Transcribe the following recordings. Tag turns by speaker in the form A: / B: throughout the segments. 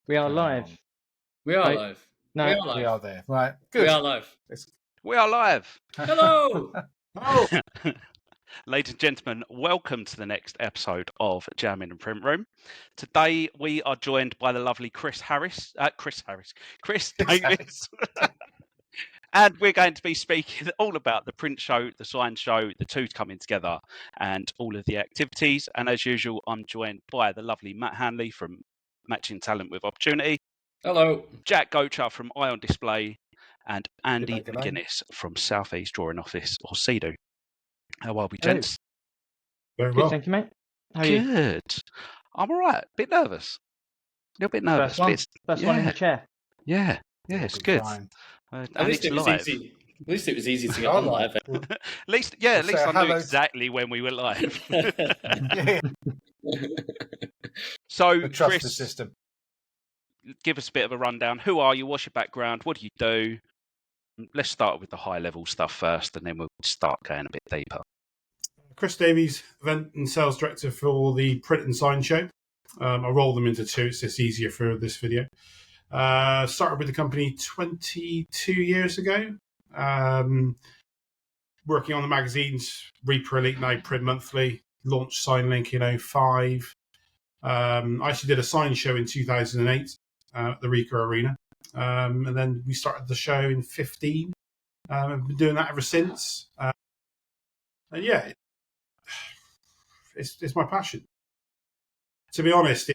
A: We are
B: going
A: live.
B: on.
C: We are
A: Right.
C: live.
A: No.
C: We are live.
B: We are there. Right. Good.
C: We are live.
D: We are live.
C: Hello.
B: Oh,
D: Ladies and gentlemen, welcome to the next episode of Jam in the Print Room. Today we are joined by the lovely Chris Davies. And we're going to be speaking all about the print show, the sign show, the two coming together, and all of the activities. And as usual, I'm joined by the lovely Matt Hanley from Matching Talent with Opportunity,
C: Hello.
D: Jack Gocher from Eye on Display, and Andy
B: Good night.
D: McGuinness from South East Drawing Office, or CEDU. How are we,
A: Hello.
D: gents?
B: very
A: Good,
B: well.
A: thank you, mate. How are you?
D: Good. I'm all right. Bit nervous. A little bit nervous.
A: First one in the chair.
D: Yeah, it's
B: Be
D: good.
B: fine.
D: And
C: least
D: it's
C: it was
D: live.
C: easy. At least it was easy to get
B: Oh,
C: on live.
D: At least I knew
B: hello.
D: exactly when we were live.
B: Yeah,
D: So,
B: we trust the
D: Chris,
B: system.
D: give us a bit of a rundown. Who are you? What's your background? What do you do? Let's start with the high-level stuff first, and then we'll start going a bit deeper.
E: Chris Davies, Event and Sales Director for the Print and Sign Show. I roll them into two. It's just easier for this video. Started with the company 22 years ago. Working on the magazines, Reaper Elite, now Print Monthly. Launched SignLink in 2005. I actually did a sign show in 2008 at the Rica Arena. And then we started the show in 2015. I've been doing that ever since. And yeah, it's my passion. To be honest,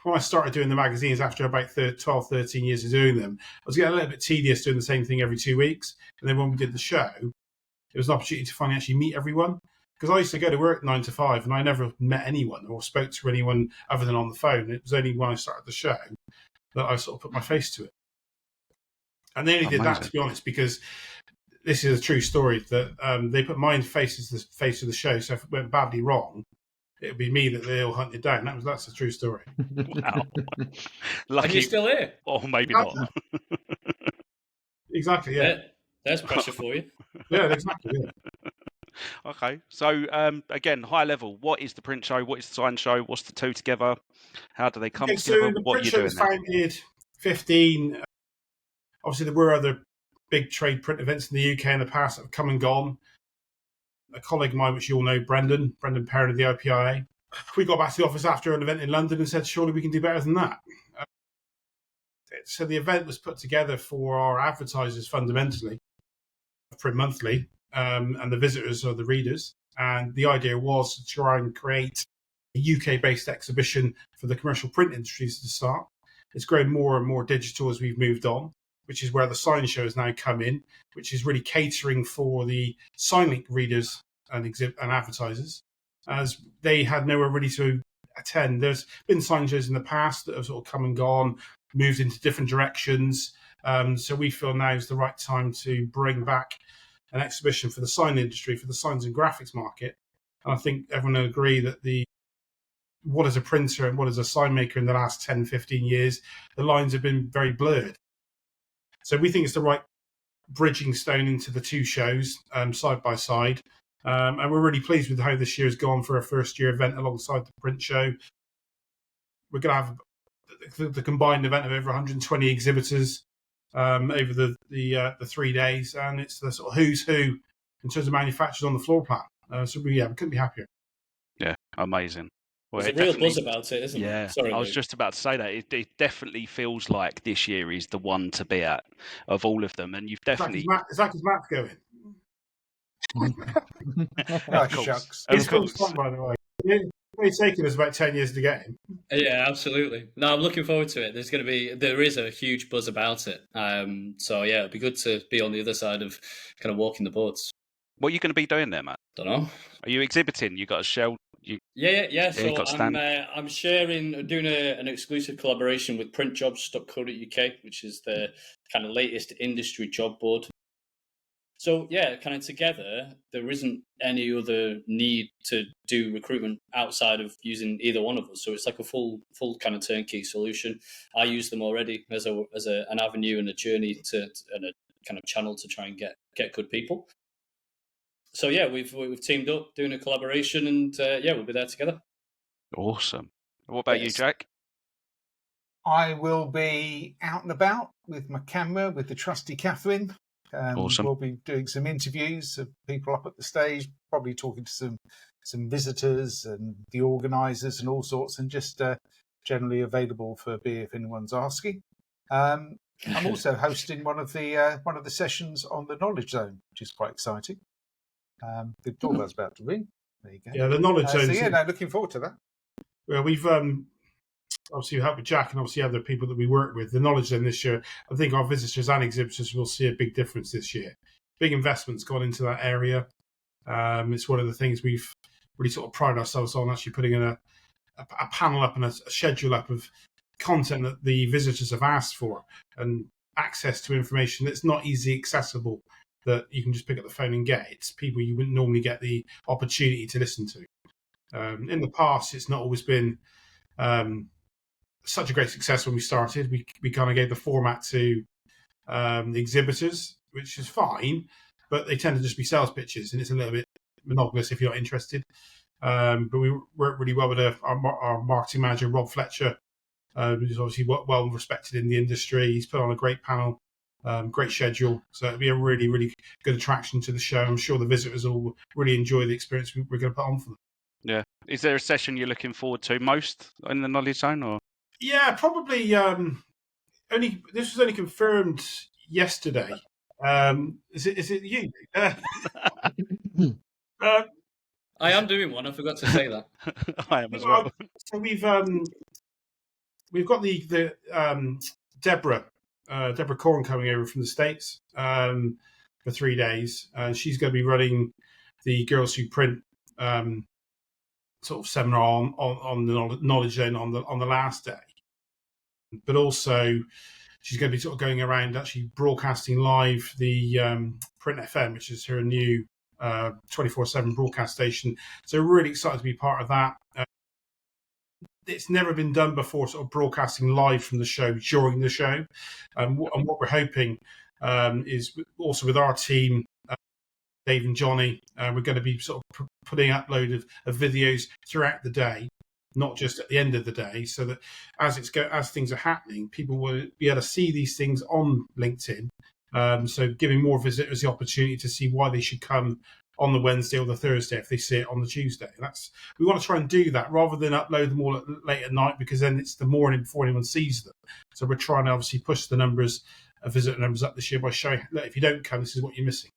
E: when I started doing the magazines after about 12, 13 years of doing them, I was getting a little bit tedious doing the same thing every 2 weeks. And then when we did the show, it was an opportunity to finally actually meet everyone. Because I used to go to work 9 to 5 and I never met anyone or spoke to anyone other than on the phone. It was only when I started the show that I sort of put my face to it. And they only did that, to be honest, because this is a true story that they put my face as the face of the show. So if it went badly wrong, it would be me that they all hunted down. That's a true story.
D: Wow.
C: And
D: Lucky,
C: you're still here.
D: or maybe not.
E: Exactly, yeah.
C: There's pressure for you.
E: Yeah, exactly, yeah.
D: Okay, so again, high level. What is the print show? What is the sign show? What's the two together? How do they come
E: Okay,
D: together?
E: so the
D: What are
E: print
D: you
E: show
D: doing
E: was
D: there?
E: founded 15. Obviously, there were other big trade print events in the UK in the past that have come and gone. A colleague of mine, which you all know, Brendan Perrin of the IPIA, we got back to the office after an event in London and said, surely we can do better than that. So the event was put together for our advertisers fundamentally, Print Monthly, and the visitors or the readers. And the idea was to try and create a UK-based exhibition for the commercial print industries to start. It's grown more and more digital as we've moved on, which is where the sign show has now come in, which is really catering for the SignLink readers and advertisers, as they had nowhere really to attend. There's been sign shows in the past that have sort of come and gone, moved into different directions. So we feel now is the right time to bring back an exhibition for the sign industry, for the signs and graphics market. And I think everyone will agree that what is a printer and what is a sign maker in the last 10, 15 years, the lines have been very blurred. So we think it's the right bridging stone into the two shows side by side. And we're really pleased with how this year has gone for a first year event alongside the print show. We're going to have the combined event of over 120 exhibitors over the 3 days. And it's the sort of who's who in terms of manufacturers on the floor plan. So we couldn't be happier.
D: Yeah, amazing. Well,
C: There's a real buzz about it, isn't
D: yeah,
C: there? Sorry,
D: I was
C: Luke.
D: just about to say that. It definitely feels like this year is the one to be at of all of them. And you've definitely...
E: Is that because Matt's going?
D: Of course.
B: Shucks.
E: He's been fun, by the way. It's taken us about 10 years to get him.
C: Yeah, absolutely. No, I'm looking forward to it. There is a huge buzz about it. So yeah, it'd be good to be on the other side of kind of walking the boards.
D: What are you going to be doing there, Matt?
C: Don't know.
D: Are you exhibiting? You got a shell?
C: Yeah. So
D: got stand.
C: I'm doing an exclusive collaboration with printjobs.co.uk, which is the kind of latest industry job board. So yeah, kind of together, there isn't any other need to do recruitment outside of using either one of us. So it's like a full kind of turnkey solution. I use them already as an avenue and a journey and a kind of channel to try and get good people. So yeah, we've teamed up doing a collaboration, and we'll be there together.
D: Awesome. What about you, Jack?
B: I will be out and about with my camera, with the trusty Catherine.
D: Awesome.
B: We'll be doing some interviews of people up at the stage, probably talking to some visitors and the organisers and all sorts, and just generally available for beer if anyone's asking. I'm also hosting one of the sessions on the Knowledge Zone, which is quite exciting. The doorbell's about to ring. There you go.
E: Yeah, the Knowledge Zone.
B: Looking forward to that.
E: Well, we've obviously helped with Jack and obviously other people that we work with. The Knowledge Zone this year, I think our visitors and exhibitors will see a big difference this year. Big investments gone into that area. It's one of the things we've really sort of prided ourselves on, actually putting in a panel up and a schedule up of content that the visitors have asked for, and access to information that's not easily accessible, that you can just pick up the phone and get. It's people you wouldn't normally get the opportunity to listen to. In the past, it's not always been such a great success when we started. We kind of gave the format to the exhibitors, which is fine, but they tend to just be sales pitches, and it's a little bit monotonous if you're not interested. But we work really well with our marketing manager, Rob Fletcher, who's obviously well respected in the industry. He's put on a great panel, great schedule. So it'll be a really, really good attraction to the show. I'm sure the visitors will really enjoy the experience we're going to put on for them.
D: Yeah. Is there a session you're looking forward to most in the Knowledge Zone? Or?
E: Yeah, probably. This was only confirmed yesterday. Is it you?
C: I am doing one. I forgot to say that.
D: I am as well.
E: So we've got the Deborah Corn coming over from the States for 3 days. She's going to be running the Girls Who Print sort of seminar on the Knowledge Zone on the last day. But also, she's going to be sort of going around actually broadcasting live the Print FM, which is her new 24/7 broadcast station. So we're really excited to be part of that. It's never been done before, sort of broadcasting live from the show during the show. And what we're hoping is also with our team, Dave and Johnny, we're going to be sort of putting upload of videos throughout the day, not just at the end of the day, so that as things are happening, people will be able to see these things on LinkedIn. So giving more visitors the opportunity to see why they should come on the Wednesday or the Thursday if they see it on the Tuesday. We want to try and do that rather than upload them all late at night, because then it's the morning before anyone sees them. So we're trying to obviously push the numbers of visitor numbers up this year by showing that if you don't come, this is what you're missing.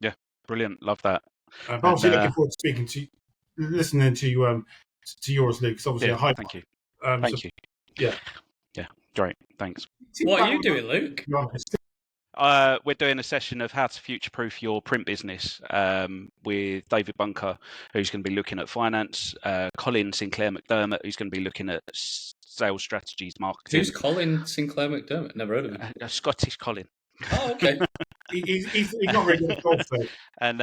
D: Yeah, brilliant. Love that.
E: Obviously, looking forward to listening to yours, Luke. Because obviously,
D: thank you.
E: Thank you. Yeah,
D: great. Thanks.
C: What are you doing, Luke?
D: We're doing a session of how to future-proof your print business with David Bunker, who's going to be looking at finance, Colin Sinclair McDermott, who's going to be looking at sales strategies, marketing.
C: Who's Colin Sinclair McDermott? Never heard of him.
D: Scottish Colin.
C: Oh, okay.
E: He's not really good at golf, though.
D: And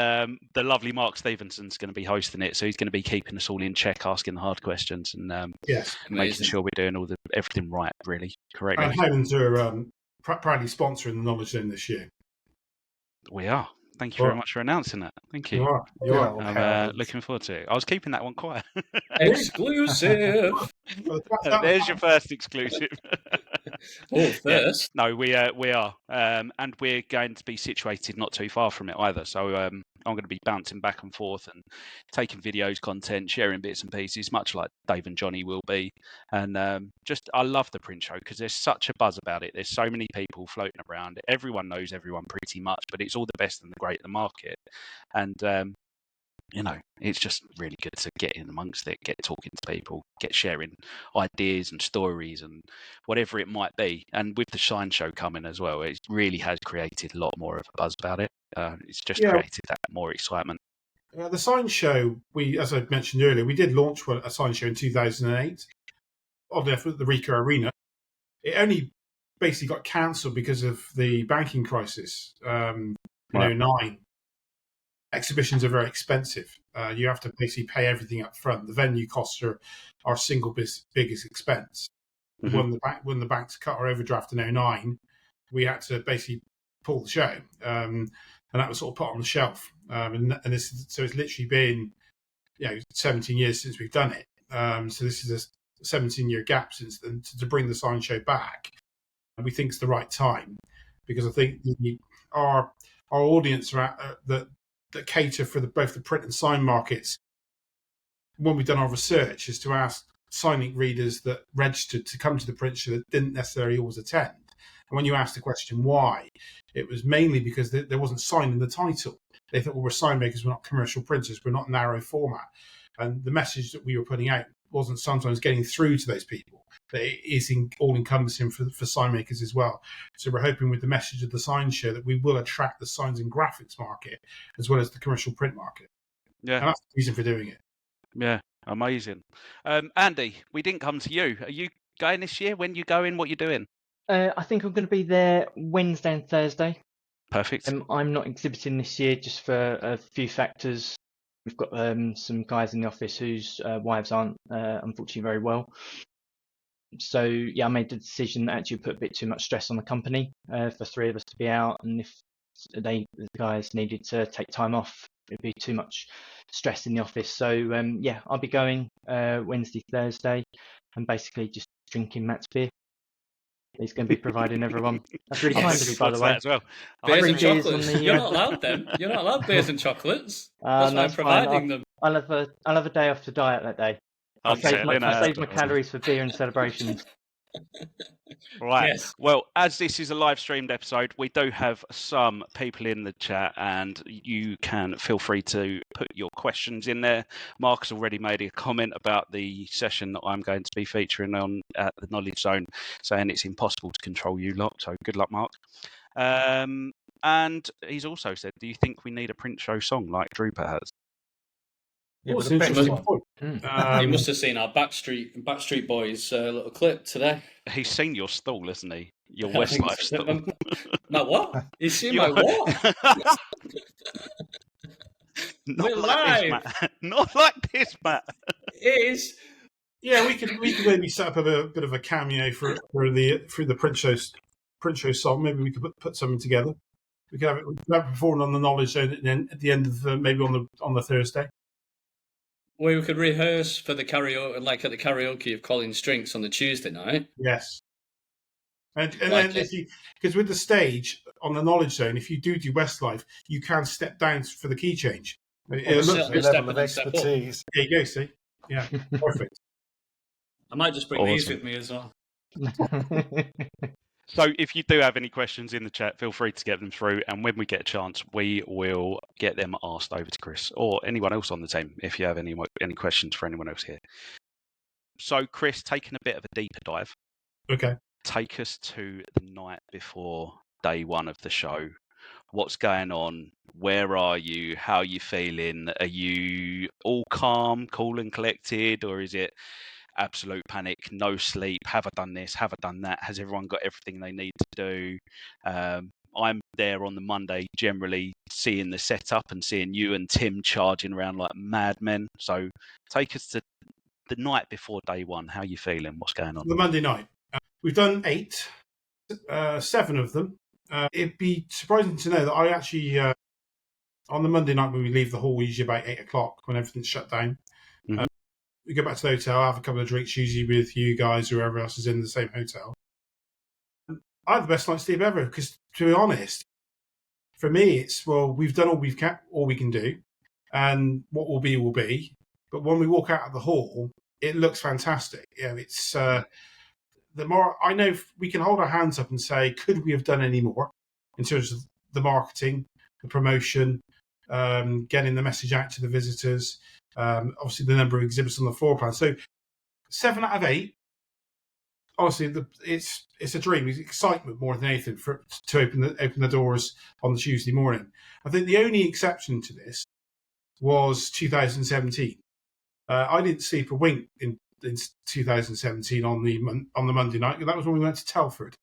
D: the lovely Mark Stevenson's going to be hosting it, so he's going to be keeping us all in check, asking the hard questions, and making sure we're doing everything right, really correctly.
E: And Highlands are proudly sponsoring the Knowledge Zone this year.
D: We are. Thank you very much for announcing that. Thank you.
E: You are.
D: I'm looking forward to it. I was keeping that one quiet.
C: Exclusive.
D: There's your first exclusive.
C: First.
D: Yeah. No, we are. And we're going to be situated not too far from it either. So I'm going to be bouncing back and forth and taking videos, content, sharing bits and pieces, much like Dave and Johnny will be. And I love the print show because there's such a buzz about it. There's so many people floating around. Everyone knows everyone pretty much, but it's all the best and the great in the market. And it's just really good to get in amongst it, get talking to people, get sharing ideas and stories and whatever it might be. And with the Shine Show coming as well, it really has created a lot more of a buzz about it. It's just created that more excitement.
E: The Science Show, as I mentioned earlier, we did launch a Science Show in 2008 at the Ricoh Arena. It only basically got cancelled because of the banking crisis in 2009. Exhibitions are very expensive. You have to basically pay everything up front. The venue costs are our single biggest expense. Mm-hmm. When the banks cut our overdraft in 2009, we had to basically pull the show, and that was sort of put on the shelf. So it's literally been 17 years since we've done it. So this is 17-year gap since then, to bring the Science Show back, we think it's the right time, because I think our audience that cater for both the print and sign markets, when we've done our research, is to ask signing readers that registered to come to the print show that didn't necessarily always attend. And when you ask the question why, it was mainly because there wasn't sign in the title. They thought, well, we're sign makers, we're not commercial printers, we're not narrow format. And the message that we were putting out wasn't sometimes getting through to those people. That it is all-encompassing for sign makers as well. So we're hoping with the message of the Sign Show that we will attract the signs and graphics market as well as the commercial print market.
D: Yeah.
E: And that's the reason for doing it.
D: Yeah, amazing. Andy, we didn't come to you. Are you going this year? When you going? What you doing?
A: I think I'm going to be there Wednesday and Thursday.
D: Perfect.
A: I'm not exhibiting this year just for a few factors. We've got some guys in the office whose wives aren't unfortunately very well. So yeah, I made the decision that actually put a bit too much stress on the company for 3 of us to be out, and if the guys needed to take time off, it'd be too much stress in the office. So yeah, I'll be going Wednesday, Thursday, and basically just drinking Matt's beer. He's going to be providing everyone. That's really kind of you, by the way.
D: As well.
C: Beers
A: Free
C: and
A: beers
C: chocolates.
A: on the,
C: You're not allowed them. You're not allowed beers and chocolates. That's why I'm
A: that's fine.
C: providing them.
A: I'll have a day off to diet that day. I saved my calories for beer and celebrations.
D: Right.
C: Yes.
D: Well, as this is a live streamed episode, we do have some people in the chat, and you can feel free to put your questions in there. Mark's already made a comment about the session that I'm going to be featuring on at the Knowledge Zone, saying it's impossible to control you lot. So good luck, Mark. And he's also said, do you think we need a print show song like Drooper has?
B: Yeah,
E: Oh,
B: but
E: it's an interesting point.
C: You must have seen our Backstreet Boys little clip today.
D: He's seen your stall, hasn't he? Your Westlife stall.
C: My what? He's seen my what?
D: Not
C: We're
D: like
C: live.
D: this, Matt. Not like this, Matt.
C: It is.
E: Yeah, we could maybe set up a bit of a cameo for the print show song. Maybe we could put something together. We could have it performed on the Knowledge Zone at the end of maybe on the Thursday.
C: We could rehearse for the karaoke, like at the karaoke of Colin Strinks on the Tuesday night.
E: Yes. And
C: Like
E: then because with the stage on the Knowledge Zone, if you do Westlife, you can step down for the key change. It looks
C: Step
B: level of
C: up and step up.
B: expertise.
E: there you go, see? Yeah, perfect.
C: I might just bring these
D: Awesome.
C: with me as well.
D: So if you do have any questions in the chat, feel free to get them through. And when we get a chance, we will get them asked over to Chris or anyone else on the team if you have any questions for anyone else here. So Chris, taking a bit of a deeper dive.
E: Okay.
D: Take us to the night before day one of the show. What's going on? Where are you? How are you feeling? Are you all calm, cool and collected? Or is it absolute panic, no sleep? Have I done this? Have I done that? Has everyone got everything they need to do? I'm there on the Monday, generally seeing the setup and seeing you and Tim charging around like madmen. So take us to the night before day one. How are you feeling? What's going on?
E: The Monday night. We've done 8, 7 of them. It'd be surprising to know that I actually, on the Monday night when we leave the hall, usually about 8 o'clock when everything's shut down, we go back to the hotel, have a couple of drinks, usually with you guys, whoever else is in the same hotel. I had the best night's sleep ever, because to be honest, for me, it's, well, we've done all we can do, and what will be will be. But when we walk out of the hall, it looks fantastic. You know, it's the more I know, we can hold our hands up and say, could we have done any more in terms of the marketing, the promotion, getting the message out to the visitors, obviously the number of exhibits on the floor plan. So 7 out of 8. Honestly, it's a dream. It's excitement more than anything to open the doors on the Tuesday morning. I think the only exception to this was 2017. I didn't sleep a wink in 2017 on the Monday night. That was when we went to Telford.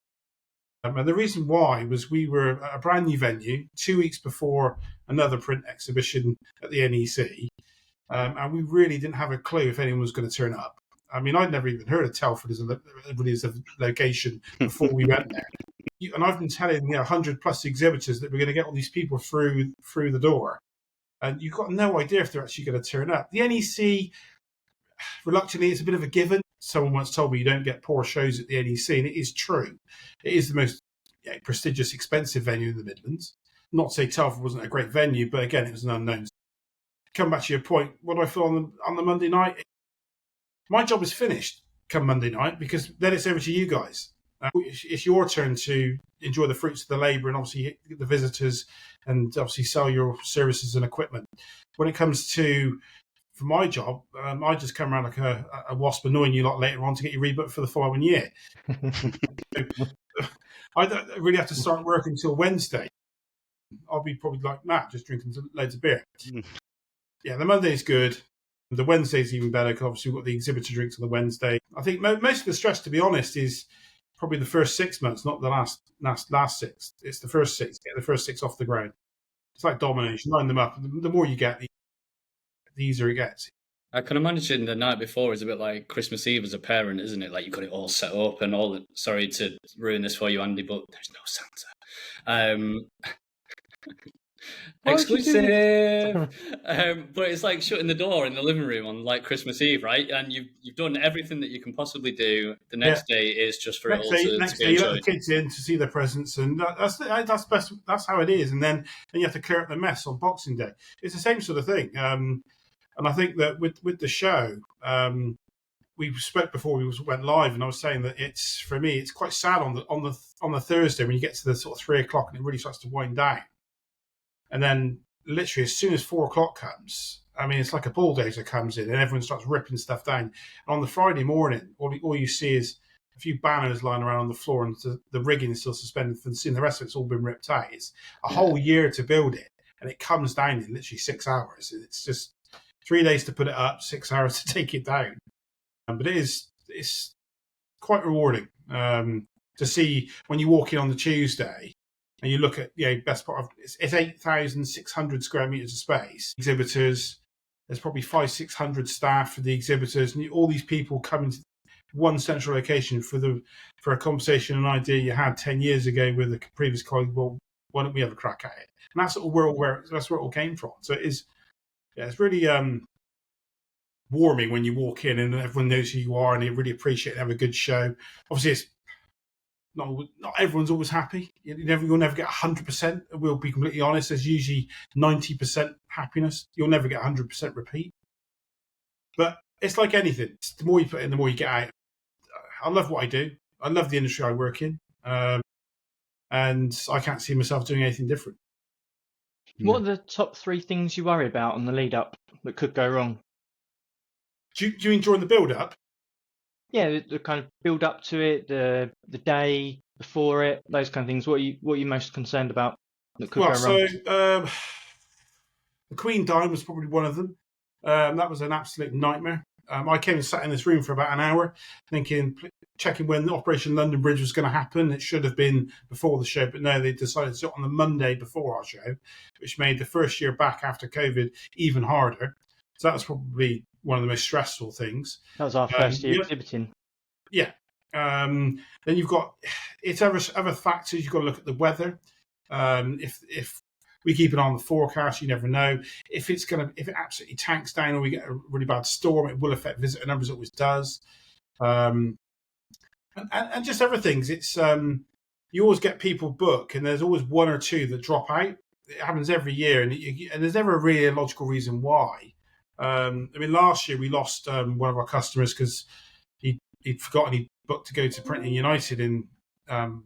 E: And the reason why was we were at a brand new venue 2 weeks before another print exhibition at the NEC. And we really didn't have a clue if anyone was going to turn up. I mean, I'd never even heard of Telford as a location before we went there. And I've been telling 100 plus exhibitors that we're going to get all these people through the door. And you've got no idea if they're actually going to turn up. The NEC, reluctantly, it's a bit of a given. someone once told me you don't get poor shows at the NEC, and it is true. It is the most prestigious, expensive venue in the Midlands. Not to say Telford wasn't a great venue, but again, it was an unknown. Come back to your point, what do I feel on the Monday night? My job is finished come Monday night, because then it's over to you guys. It's your turn to enjoy the fruits of the labour and obviously the visitors and obviously sell your services and equipment. When it comes to, for my job, I just come around like a wasp annoying you lot later on to get you rebooked for the following year. I don't really have to start work until Wednesday. I'll be probably like Matt, just drinking loads of beer. Yeah, the Monday's good. The Wednesday's even better because obviously we've got the exhibitor drinks on the Wednesday. I think most of the stress, to be honest, is probably the first 6 months, not the last 6. It's the first 6. Get the first 6 off the ground. It's like dominoes. Line them up. The more you get, the easier it gets.
C: I can imagine the night before is a bit like Christmas Eve as a parent, isn't it? Like you've got it all set up and all. Sorry to ruin this for you, Andy, but there's no Santa. Exclusive. But it's like shutting the door in the living room on like Christmas Eve, right? And you've done everything that you can possibly do. The next day is just for
E: next
C: it all
E: day,
C: to
E: next
C: be
E: day you
C: enjoyed.
E: let the kids in to see their presents, and that's best. That's how it is. And then you have to clear up the mess on Boxing Day. It's the same sort of thing. And I think that with the show, we spoke before we went live, and I was saying that it's, for me, it's quite sad on the Thursday when you get to the sort of 3 o'clock and it really starts to wind down. And then literally as soon as 4 o'clock comes, I mean, it's like a bulldozer comes in and everyone starts ripping stuff down. And on the Friday morning, all you see is a few banners lying around on the floor and the rigging is still suspended from the scene. The rest of it's all been ripped out. It's a whole year to build it, and it comes down in literally 6 hours. It's just 3 days to put it up, 6 hours to take it down. But it's quite rewarding to see when you walk in on the Tuesday and you look at best part of it's 8,600 square meters of space. Exhibitors, there's probably 500-600 staff for the exhibitors, and all these people coming to one central location for a conversation, an idea you had 10 years ago with a previous colleague. Well, why don't we have a crack at it? And that's where it all came from. So it's really warming when you walk in and everyone knows who you are and they really appreciate it and have a good show. Obviously, it's not everyone's always happy. You'll never get 100%. We'll be completely honest. There's usually 90% happiness. You'll never get 100% repeat. But it's like anything. The more you put in, the more you get out. I love what I do. I love the industry I work in. And I can't see myself doing anything different.
A: What are the top 3 things you worry about on the lead up that could go wrong?
E: Do you enjoy the build up?
A: Yeah, the kind of build up to it, the day before it, those kind of things. What are you most concerned about that could go wrong?
E: So the Queen dying was probably one of them. That was an absolute nightmare. I came and sat in this room for about an hour, checking when the Operation London Bridge was going to happen. It should have been before the show, but no, they decided to do it on the Monday before our show, which made the first year back after COVID even harder. So that was probably one of the most stressful things.
A: That was our first year exhibiting.
E: Yeah. Then you've got other factors. You've got to look at the weather. If we keep an eye on the forecast, you never know. If it absolutely tanks down or we get a really bad storm, it will affect visitor numbers. It always does. And just other things. It's you always get people book, and there's always one or two that drop out. It happens every year, and there's never a really logical reason why. I mean, last year we lost one of our customers because he'd forgotten he booked to go to Printing United in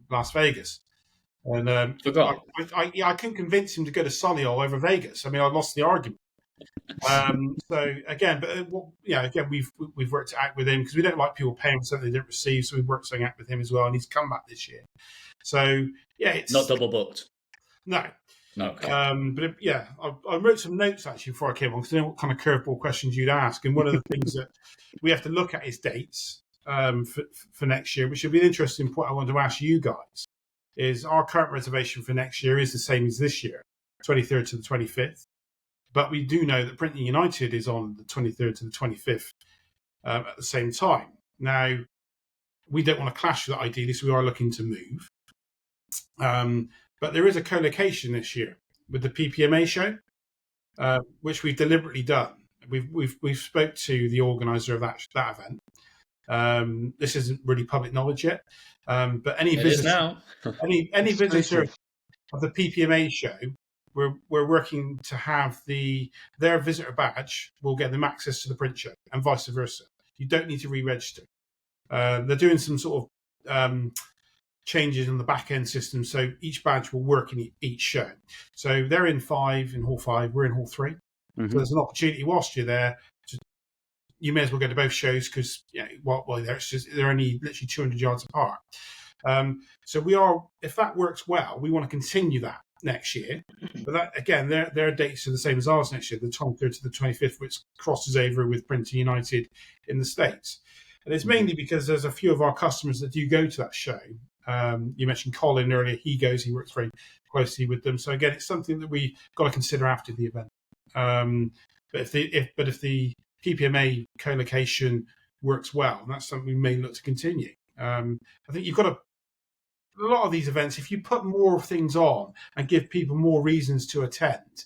E: Las Vegas. And I couldn't convince him to go to Solihull over Vegas. I mean, I lost the argument. So again, we've worked it out with him because we don't like people paying for something they didn't receive. So we've worked something out with him as well, and he's come back this year. So yeah, it's
C: not double booked.
E: No.
C: Okay.
E: I wrote some notes actually before I came on because I know what kind of curveball questions you'd ask, and one of the things that we have to look at is dates for next year, which would be an interesting point I wanted to ask you guys. Is our current reservation for next year is the same as this year, 23rd to the 25th. But we do know that Printing United is on the 23rd to the 25th at the same time. Now, we don't want to clash with that ideally, so we are looking to move. But there is a co-location this year with the PPMA show, which we've deliberately done. We've spoke to the organizer of that event, This isn't really public knowledge yet, but any
C: It is
E: visitor,
C: now.
E: any visitor
A: Exclusive.
E: of the PPMA show, we're working to have their visitor badge will get them access to the print show, and vice versa. You don't need to re-register. They're doing some sort of changes in the back end system, so each badge will work in each show. So they're in Hall 5, we're in Hall 3. So there's an opportunity whilst you're there. You may as well go to both shows because they're only literally 200 yards apart. So we are, if that works well, we want to continue that next year. But that, again, their dates are the same as ours next year, the 23rd to the 25th, which crosses over with Printing United in the States. And it's mainly because there's a few of our customers that do go to that show. You mentioned Colin earlier. He works very closely with them. So again, it's something that we got to consider after the event. But if the PPMA co-location works well, and that's something we may look to continue. I think you've got a lot of these events, if you put more things on and give people more reasons to attend,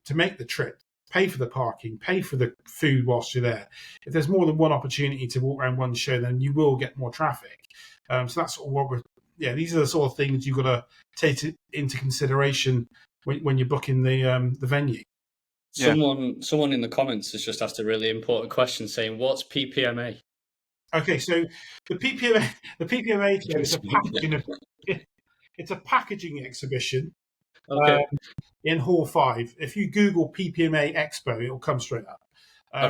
E: to make the trip, pay for the parking, pay for the food whilst you're there. If there's more than one opportunity to walk around one show, then you will get more traffic. So that's sort of what these are the sort of things you've got to take into consideration when you're booking the venue.
D: Yeah.
C: Someone in the comments has just asked a really important question, saying, "What's PPMA?"
E: Okay, so the PPMA it's a packaging exhibition.
C: Okay.
E: In Hall 5. If you Google PPMA Expo, it'll come straight up.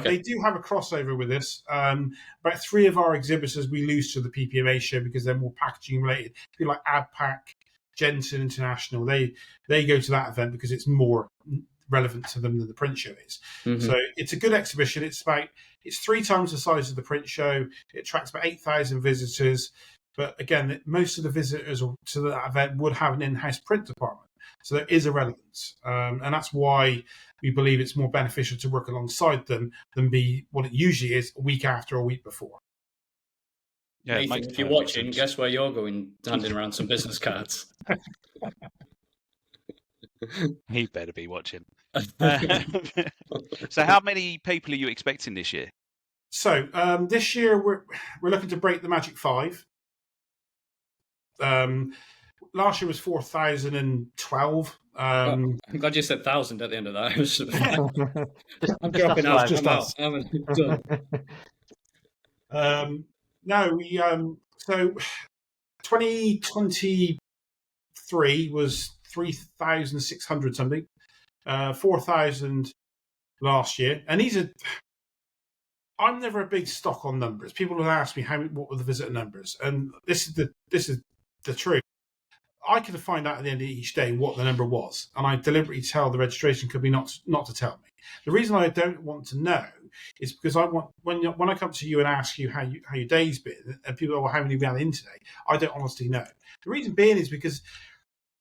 E: They do have a crossover with this. About 3 of our exhibitors we lose to the PPMA show because they're more packaging related. People like AdPack, Jensen International, they go to that event because it's more relevant to them than the print show is.
C: Mm-hmm.
E: So it's a good exhibition. It's 3 times the size of the print show. It attracts about 8,000 visitors. But again, most of the visitors to that event would have an in-house print department. So there is a relevance. And that's why we believe it's more beneficial to work alongside them than be what it usually is a week after or a week before.
D: Yeah,
C: Nathan, if you're watching, guess where you're going, handing around some business cards.
D: He better be watching. So how many people are you expecting this year?
E: So this year we're looking to break the magic 5. Last year was 4,012.
C: I'm glad you said 1,000 at the end of that. I'm
A: Just
C: dropping
A: us
C: out.
A: five.
C: I'm done.
E: So 2023 was 3,600 something, 4,000 last year, and these are. I'm never a big stock on numbers. People will ask me what were the visitor numbers, and this is the truth. I could find out at the end of each day what the number was, and I deliberately tell the registration company not to tell me. The reason I don't want to know is because I want when I come to you and ask you how your day's been, and people go, well, how many ran in today? I don't honestly know. The reason being is because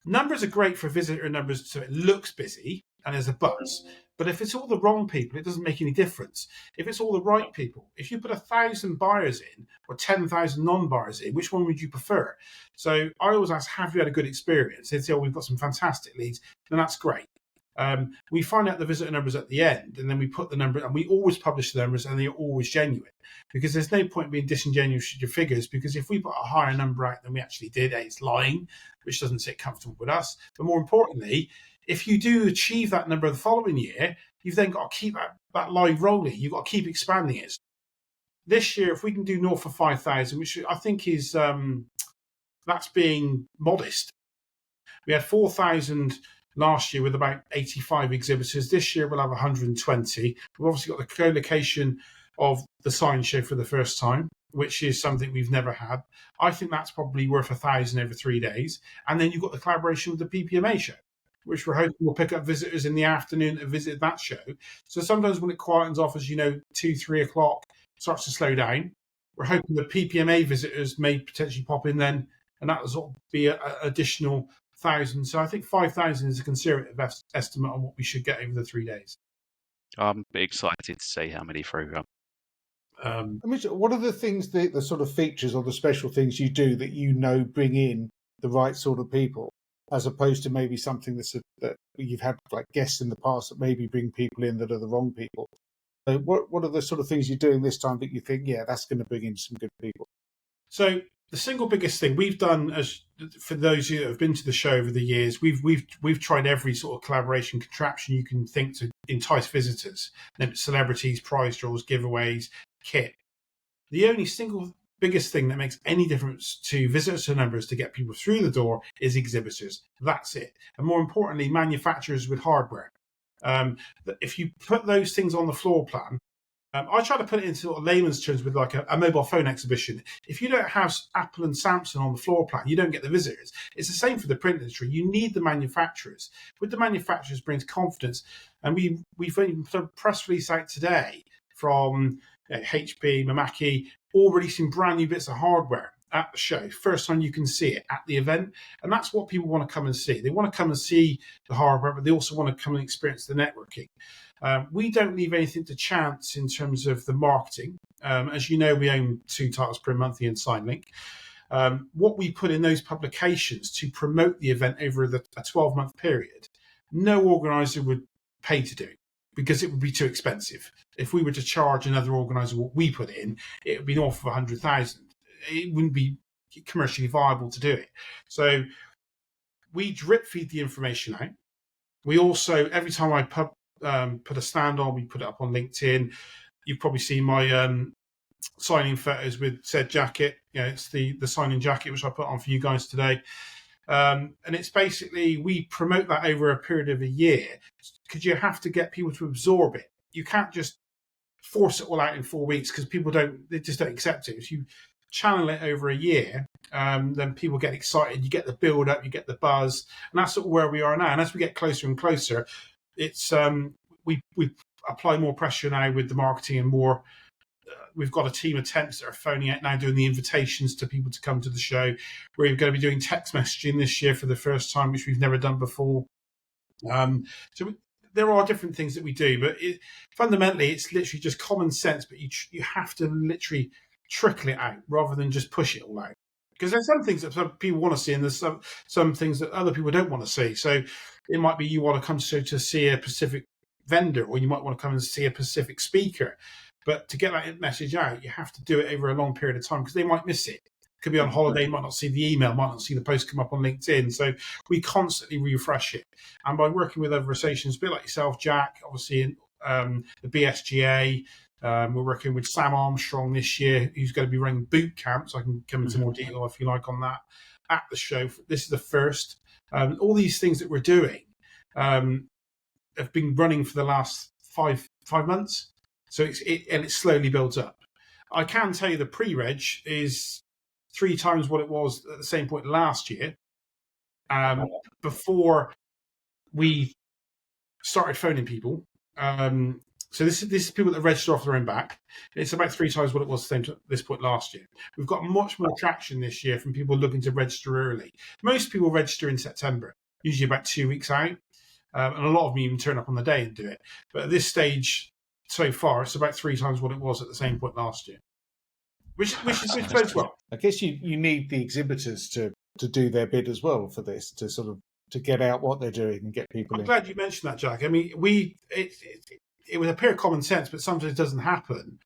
E: numbers are great for visitor numbers, so it looks busy and there's a buzz. But if it's all the wrong people, it doesn't make any difference. If it's all the right people, if you put 1,000 buyers in or 10,000 non-buyers in, which one would you prefer? So I always ask, have you had a good experience? They'd say, oh, we've got some fantastic leads. Then that's great. We find out the visitor numbers at the end, and then we put the number, and we always publish the numbers, and they're always genuine. Because there's no point being disingenuous with your figures, because if we put a higher number out than we actually did, it's lying, which doesn't sit comfortable with us. But more importantly, if you do achieve that number the following year, you've then got to keep that live rolling. You've got to keep expanding it. This year, if we can do north of 5,000, which I think is that's being modest. We had 4,000 last year with about 85 exhibitors. This year, we'll have 120. We've obviously got the co-location of the science show for the first time, which is something we've never had. I think that's probably worth 1,000 over 3 days. And then you've got the collaboration with the PPMA show, which we're hoping will pick up visitors in the afternoon to visit that show. So sometimes when it quietens off, as 2, 3 o'clock, starts to slow down. We're hoping the PPMA visitors may potentially pop in then, and that will sort of be an additional 1,000. So I think 5,000 is a conservative estimate on what we should get over the 3 days.
D: I'm excited to see how many through.
B: What are the things, the sort of features or the special things you do that bring in the right sort of people, as opposed to maybe something that you've had like guests in the past that maybe bring people in that are the wrong people? So what are the sort of things you're doing this time that you think, yeah, that's going to bring in some good people?
E: So the single biggest thing we've done, as for those who have been to the show over the years, we've tried every sort of collaboration contraption you can think to entice visitors. Celebrities, prize draws, giveaways, kit. The only single biggest thing that makes any difference to visitor numbers to get people through the door is exhibitors. That's it. And more importantly, manufacturers with hardware. If you put those things on the floor plan, I try to put it into sort of layman's terms with like a mobile phone exhibition. If you don't have Apple and Samsung on the floor plan, you don't get the visitors. It's the same for the print industry. You need the manufacturers. With the manufacturers brings confidence. And we've put a press release out today from HP, Mamaki, all releasing brand new bits of hardware at the show. First time you can see it at the event. And that's what people want to come and see. They want to come and see the hardware, but they also want to come and experience the networking. We don't leave anything to chance in terms of the marketing. As you know, we own 2 titles per monthly and SignLink. What we put in those publications to promote the event over a 12-month period, no organizer would pay to do, because it would be too expensive. If we were to charge another organizer what we put in, it would be north of 100,000. It wouldn't be commercially viable to do it. So we drip feed the information out. We also, every time I put a stand on, we put it up on LinkedIn. You've probably seen my signing photos with said jacket. It's the signing jacket, which I put on for you guys today. And it's basically, we promote that over a period of a year, because you have to get people to absorb it. You can't just force it all out in 4 weeks, because people just don't accept it. If you channel it over a year, then people get excited. You get the build up, you get the buzz, and that's sort of where we are now. And as we get closer and closer, it's we apply more pressure now with the marketing and more. We've got a team of temps that are phoning out now, doing the invitations to people to come to the show. We're going to be doing text messaging this year for the first time, which we've never done before. So there are different things that we do, but fundamentally, it's literally just common sense. But you have to literally trickle it out rather than just push it all out. Because there's some things that some people want to see, and there's some things that other people don't want to see. So it might be you want to come to see a specific vendor, or you might want to come and see a specific speaker. But to get that message out, you have to do it over a long period of time, because they might miss it. Could be on holiday, might not see the email, might not see the post come up on LinkedIn. So we constantly refresh it. And by working with other organisations, a bit like yourself, Jack, obviously in the BSGA, we're working with Sam Armstrong this year, who's going to be running boot camps. I can come into more detail if you like on that at the show. This is the first. All these things that we're doing have been running for the last five months. So it slowly builds up. I can tell you the pre-reg is 3 times what it was at the same point last year, before we started phoning people. So this is people that register off their own back. It's about 3 times what it was at this point last year. We've got much more traction this year from people looking to register early. Most people register in September, usually about 2 weeks out, and a lot of them even turn up on the day and do it. But at this stage, so far, it's about 3 times what it was at the same point last year, which bodes well.
B: I guess you need the exhibitors to do their bit as well for this, to sort of to get out what they're doing and get people in.
E: I'm glad you mentioned that, Jack. I mean, it would appear common sense, but sometimes it doesn't happen.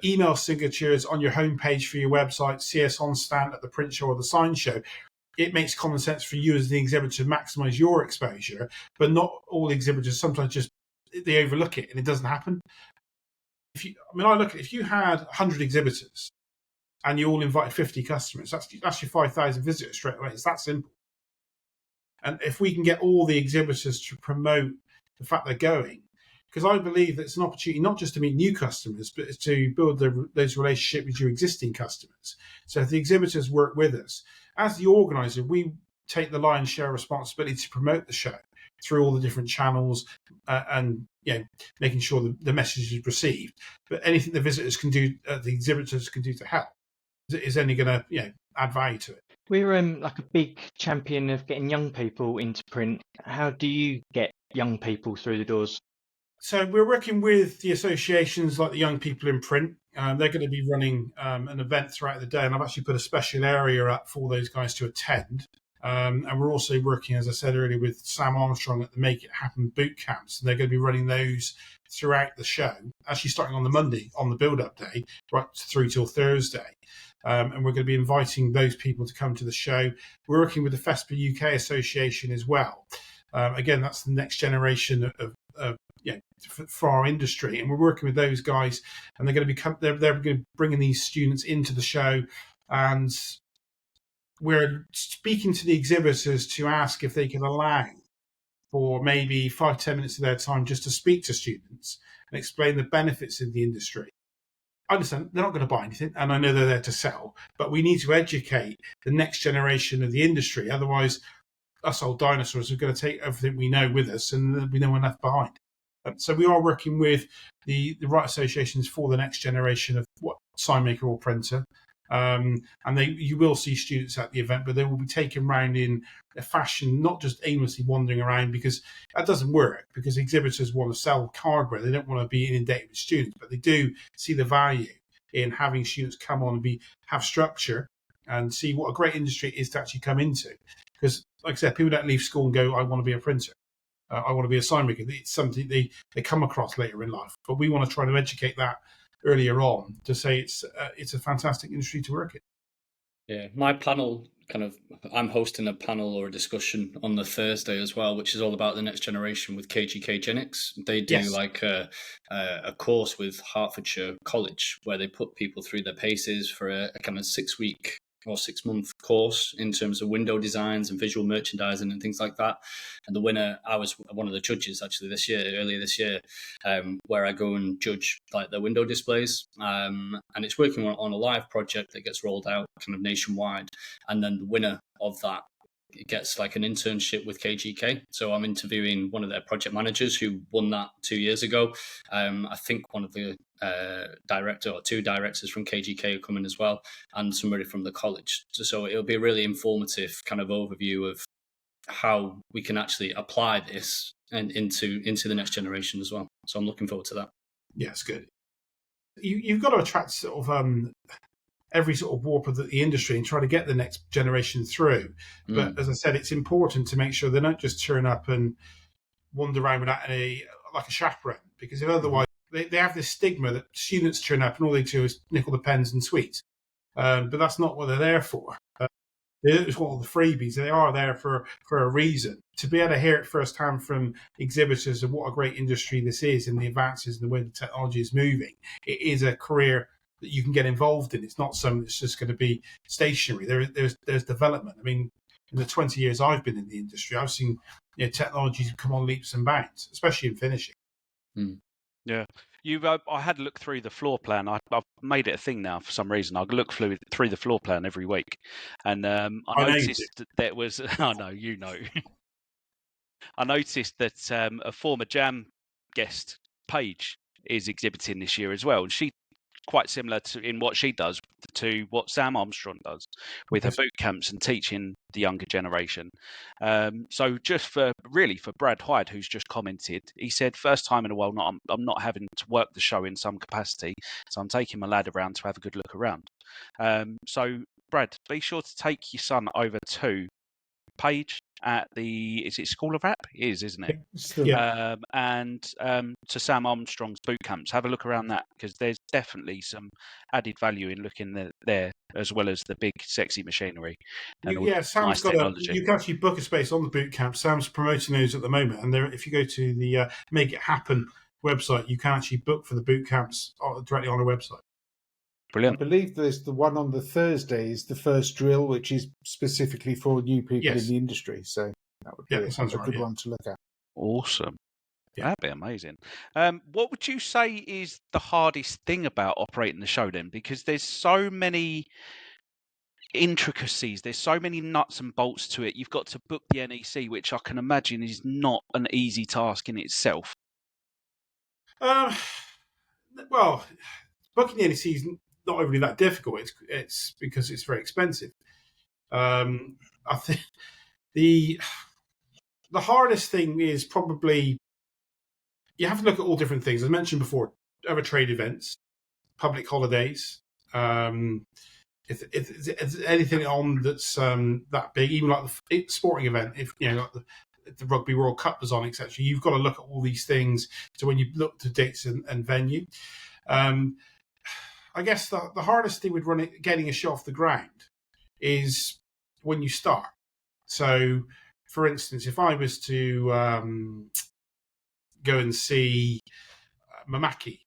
E: Email signatures on your homepage for your website, see us on stand at the print show or the sign show. It makes common sense for you as the exhibitor to maximise your exposure, but not all exhibitors sometimes just they overlook it and it doesn't happen. I look at, if you had 100 exhibitors and you all invited 50 customers, that's your 5,000 visitors straight away. It's that simple. And if we can get all the exhibitors to promote the fact they're going, because I believe that it's an opportunity not just to meet new customers, but to build those relationships with your existing customers. So if the exhibitors work with us, as the organizer, we take the lion's share responsibility to promote the show through all the different channels and making sure the message is received. But anything the visitors can do, the exhibitors can do to help, is only going to add value to it.
A: We're like a big champion of getting young people into print. How do you get young people through the doors?
E: So we're working with the associations like the Young People in Print. They're going to be running an event throughout the day, and I've actually put a special area up for those guys to attend. And we're also working, as I said earlier, with Sam Armstrong at the Make It Happen boot camps. And they're going to be running those throughout the show, actually starting on the Monday, on the build-up day, right through till Thursday. And we're going to be inviting those people to come to the show. We're working with the FESPA UK Association as well. Again, that's the next generation of for our industry, and we're working with those guys, and they're going to be they're going to be bringing these students into the show, and we're speaking to the exhibitors to ask if they can allow for maybe 5-10 minutes of their time just to speak to students and explain the benefits of the industry. I understand they're not going to buy anything, and I know they're there to sell, but we need to educate the next generation of the industry. Otherwise, us old dinosaurs are going to take everything we know with us, and there'll be no one left behind. So we are working with the right associations for the next generation of what sign maker or printer. And you will see students at the event, but they will be taken around in a fashion, not just aimlessly wandering around, because that doesn't work, because exhibitors want to sell hardware. They don't want to be inundated with students, but they do see the value in having students come on and have structure and see what a great industry it is to actually come into. Because, like I said, people don't leave school and go, I want to be a printer. I want to be a sign maker. It's something they come across later in life. But we want to try to educate that earlier on to say it's a fantastic industry to work in.
C: Yeah, my panel I'm hosting a panel or a discussion on the Thursday as well, which is all about the next generation with KGK Genics. They do like a course with Hertfordshire College where they put people through their paces for a kind of 6-week or 6-month course in terms of window designs and visual merchandising and things like that. And the winner, I was one of the judges actually earlier this year, where I go and judge like the window displays. And it's working on a live project that gets rolled out kind of nationwide. And then the winner of that gets like an internship with KGK. So I'm interviewing one of their project managers who won that 2 years ago. I think one of the director or 2 directors from KGK are coming as well, and somebody from the college. So it'll be a really informative kind of overview of how we can actually apply this and into the next generation as well. So I'm looking forward to that.
E: Yeah, it's good. You've got to attract sort of every sort of warp of the industry and try to get the next generation through. But as I said, it's important to make sure they don't just turn up and wander around without a chaperone, because if otherwise they have this stigma that students turn up and all they do is nickel the pens and sweets. But that's not what they're there for. They don't just want all the freebies. They are there for a reason. To be able to hear it firsthand from exhibitors of what a great industry this is and the advances and the way the technology is moving, it is a career that you can get involved in. It's not something that's just going to be stationary. There's development. I mean, in the 20 years I've been in the industry, I've seen technologies come on leaps and bounds, especially in finishing.
D: Yeah. I had a look through the floor plan. I've made it a thing now for some reason. I look through the floor plan every week, and I noticed that there was. Oh no, you know. I noticed that a former Jam guest, Paige, is exhibiting this year as well, and she quite similar in what she does to what Sam Armstrong does with her boot camps and teaching the younger generation. So just for Brad Hyde, who's just commented, he said, first time in a while, I'm not having to work the show in some capacity, so I'm taking my lad around to have a good look around. So Brad, be sure to take your son over to Paige at is it School of Rap? It is, isn't it?
E: Yeah.
D: And to Sam Armstrong's boot camps. Have a look around that, because there's definitely some added value in looking there, as well as the big sexy machinery. And
E: Sam's
D: nice
E: got
D: technology.
E: you can actually book a space on the boot camp. Sam's promoting those at the moment, and if you go to the Make It Happen website, you can actually book for the boot camps directly on the website.
D: Brilliant.
B: I believe there's the one on the Thursday is the first drill, which is specifically for new people in the industry. So that would be a good one to look at.
D: Awesome. Yeah. That'd be amazing. What would you say is the hardest thing about operating the show then? Because there's so many intricacies, there's so many nuts and bolts to it. You've got to book the NEC, which I can imagine is not an easy task in itself.
E: Well, booking the NEC is not really that difficult. It's because it's very expensive. I think the hardest thing is probably you have to look at all different things. As I mentioned before, other trade events, public holidays, if it's anything on that's that big, even like the sporting event, if like the Rugby World Cup was on, etc., you've got to look at all these things. So when you look to dates and venue, I guess the hardest thing with getting a show off the ground is when you start. So, for instance, if I was to go and see Mamaki,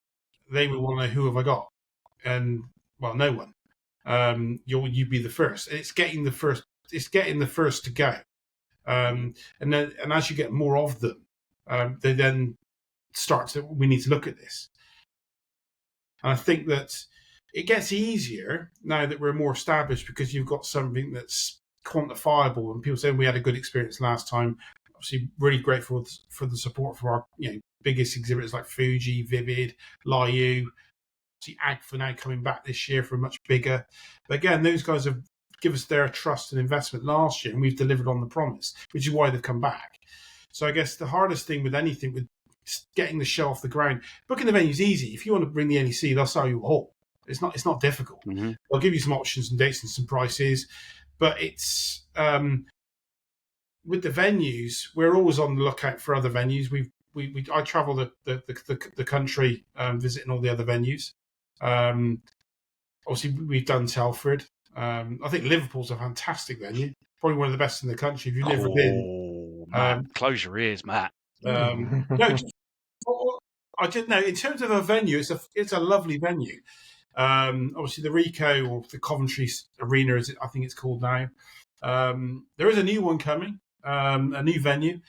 E: they would want to know, who have I got? And well, no one. You'd be the first. It's getting the first. It's getting the first to go. And as you get more of them, they then start to. We need to look at this. And I think that it gets easier now that we're more established because you've got something that's quantifiable. And people saying we had a good experience last time. Obviously, really grateful for the support for our biggest exhibitors like Fuji, Vivid, Liu. See Agfa now coming back this year for a much bigger. But again, those guys have given us their trust and investment last year, and we've delivered on the promise, which is why they've come back. So I guess the hardest thing with anything, with getting the show off the ground, booking the venue is easy. If you want to bring the NEC, they'll sell you a hall. It's not difficult.
D: Mm-hmm.
E: They'll give you some options and dates and some prices, but it's with the venues, we're always on the lookout for other venues. I travel the country visiting all the other venues. Obviously, we've done Telford. I think Liverpool's a fantastic venue, probably one of the best in the country. If you've never been,
D: Matt, close your ears, Matt.
E: No, I didn't know. In terms of a venue, it's a lovely venue. Obviously, the Rico or the Coventry Arena, I think it's called now. There is a new one coming, a new venue,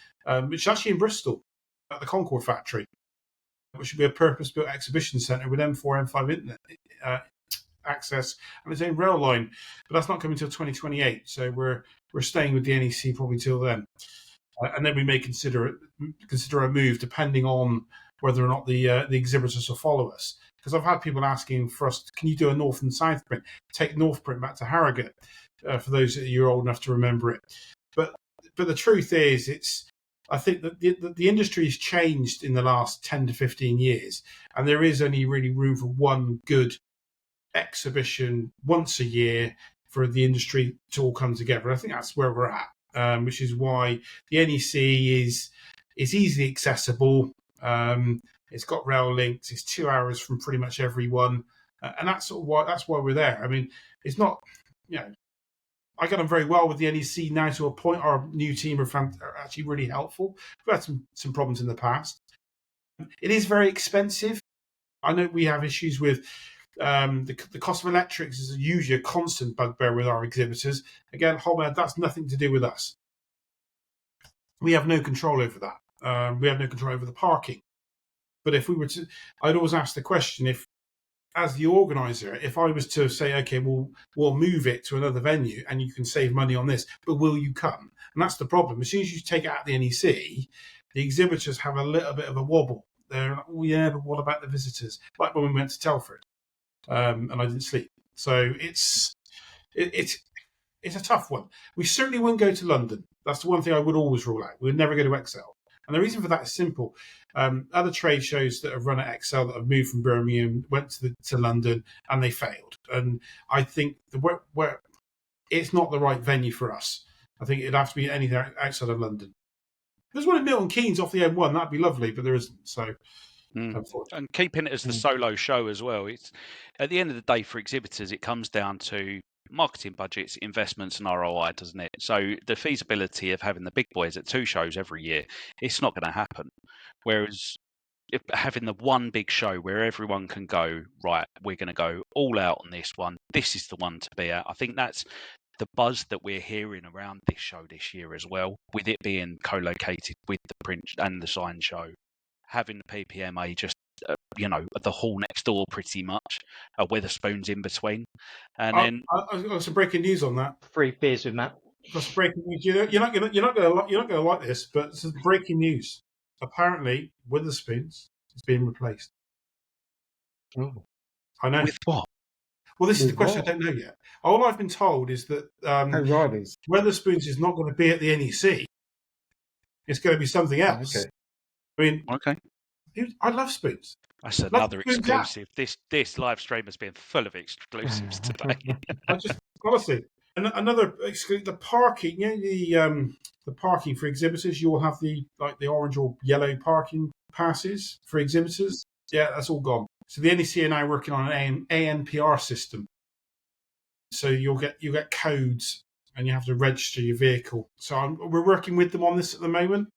E: which is actually in Bristol at the Concord Factory, which should be a purpose-built exhibition centre with M4, M5 internet access and its own rail line. But that's not coming until 2028, so we're staying with the NEC probably till then. And then we may consider a move depending on whether or not the exhibitors will follow us. Because I've had people asking for us, can you do a North and South print? Take North print back to Harrogate, for those that you're old enough to remember it. But the truth is, I think that the industry has changed in the last 10 to 15 years, and there is only really room for one good exhibition once a year for the industry to all come together. I think that's where we're at, which is why the NEC is easily accessible. It's got rail links. It's 2 hours from pretty much everyone, and that's why we're there. I mean, it's not, I get on very well with the NEC now to a point. Our new team are actually really helpful. We've had some problems in the past. It is very expensive. I know we have issues with the cost of electrics is usually a constant bugbear with our exhibitors. Again, Holmed, that's nothing to do with us. We have no control over that. We have no control over the parking. But if we were to, I'd always ask the question, if, as the organizer, if I was to say, okay, we'll move it to another venue and you can save money on this, but will you come? And that's the problem. As soon as you take it out of the NEC, the exhibitors have a little bit of a wobble. They're like, oh yeah, but what about the visitors? Like when we went to Telford, and I didn't sleep. So it's a tough one. We certainly wouldn't go to London. That's the one thing I would always rule out. We would never go to Excel. And the reason for that is simple. Other trade shows that have run at Excel that have moved from Birmingham went to London and they failed. And I think where it's not the right venue for us. I think it'd have to be anything outside of London. If there's one in Milton Keynes off the M1, that'd be lovely, but there isn't. So,
D: and keeping it as the solo show as well. It's at the end of the day for exhibitors, it comes down to marketing budgets, investments, and ROI, doesn't it? So the feasibility of having the big boys at 2 shows every year, it's not going to happen. Whereas if having the one big show where everyone can go, right, we're going to go all out on this one. This is the one to be at. I think that's the buzz that we're hearing around this show this year as well, with it being co-located with the print and the sign show. Having the PPMA just the hall next door pretty much, Wetherspoons in between, and then
E: I've got some breaking news on that.
A: 3 beers with Matt.
E: Got some breaking news. You're not going to like this, but this is breaking news. Apparently, Wetherspoons is being replaced.
A: Oh.
E: I know.
D: With what?
E: Well, this is the question I don't know yet. All I've been told is that Wetherspoons is not going to be at the NEC. It's going to be something else.
B: Okay.
E: I mean,
D: okay.
E: I love Spoons.
D: That's
B: Let's
D: another
B: do that.
D: exclusive. This live stream has been full of exclusives today.
E: I just honestly, another the parking. The parking for exhibitors. You will have the orange or yellow parking passes for exhibitors. Yeah, that's all gone. So the NEC are now working on an ANPR system. So you'll get codes, and you have to register your vehicle. So we're working with them on this at the moment.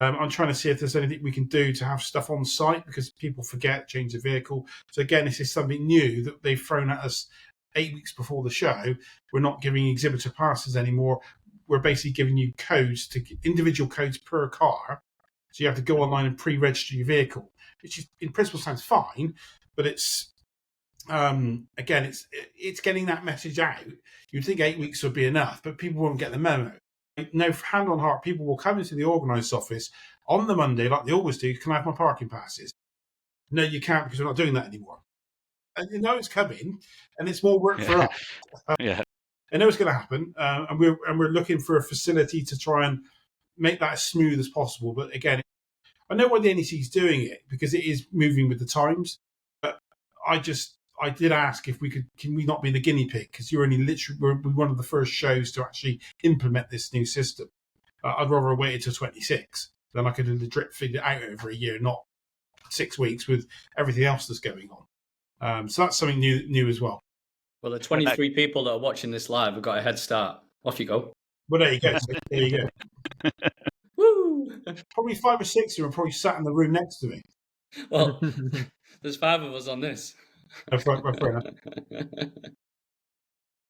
E: I'm trying to see if there's anything we can do to have stuff on site, because people forget, change the vehicle. So again, this is something new that they've thrown at us 8 weeks before the show. We're not giving exhibitor passes anymore. We're basically giving you codes, individual codes per car. So you have to go online and pre-register your vehicle, which is, in principle sounds fine, but it's again, it's getting that message out. You'd think 8 weeks would be enough, but people won't get the memo. No, hand on heart, people will come into the organised office on the Monday, like they always do. Can I have my parking passes? No, you can't, because we're not doing that anymore. And you know it's coming, and it's more work for us.
D: Yeah.
E: I know it's going to happen, and we're looking for a facility to try and make that as smooth as possible. But again, I know why the NEC is doing it, because it is moving with the times. But I did ask if can we not be the guinea pig, because you're only literally we're one of the first shows to actually implement this new system. I'd rather have waited till 26, then I could have drip feed it out over a year, not 6 weeks with everything else that's going on. So that's something new as well.
C: Well, the 23 people that are watching this live have got a head start. Off you go.
E: Well, there you go. So, there you go.
C: Woo!
E: Probably 5 or 6 who are probably sat in the room next to me.
C: Well, there's 5 of us on this.
E: Fair enough.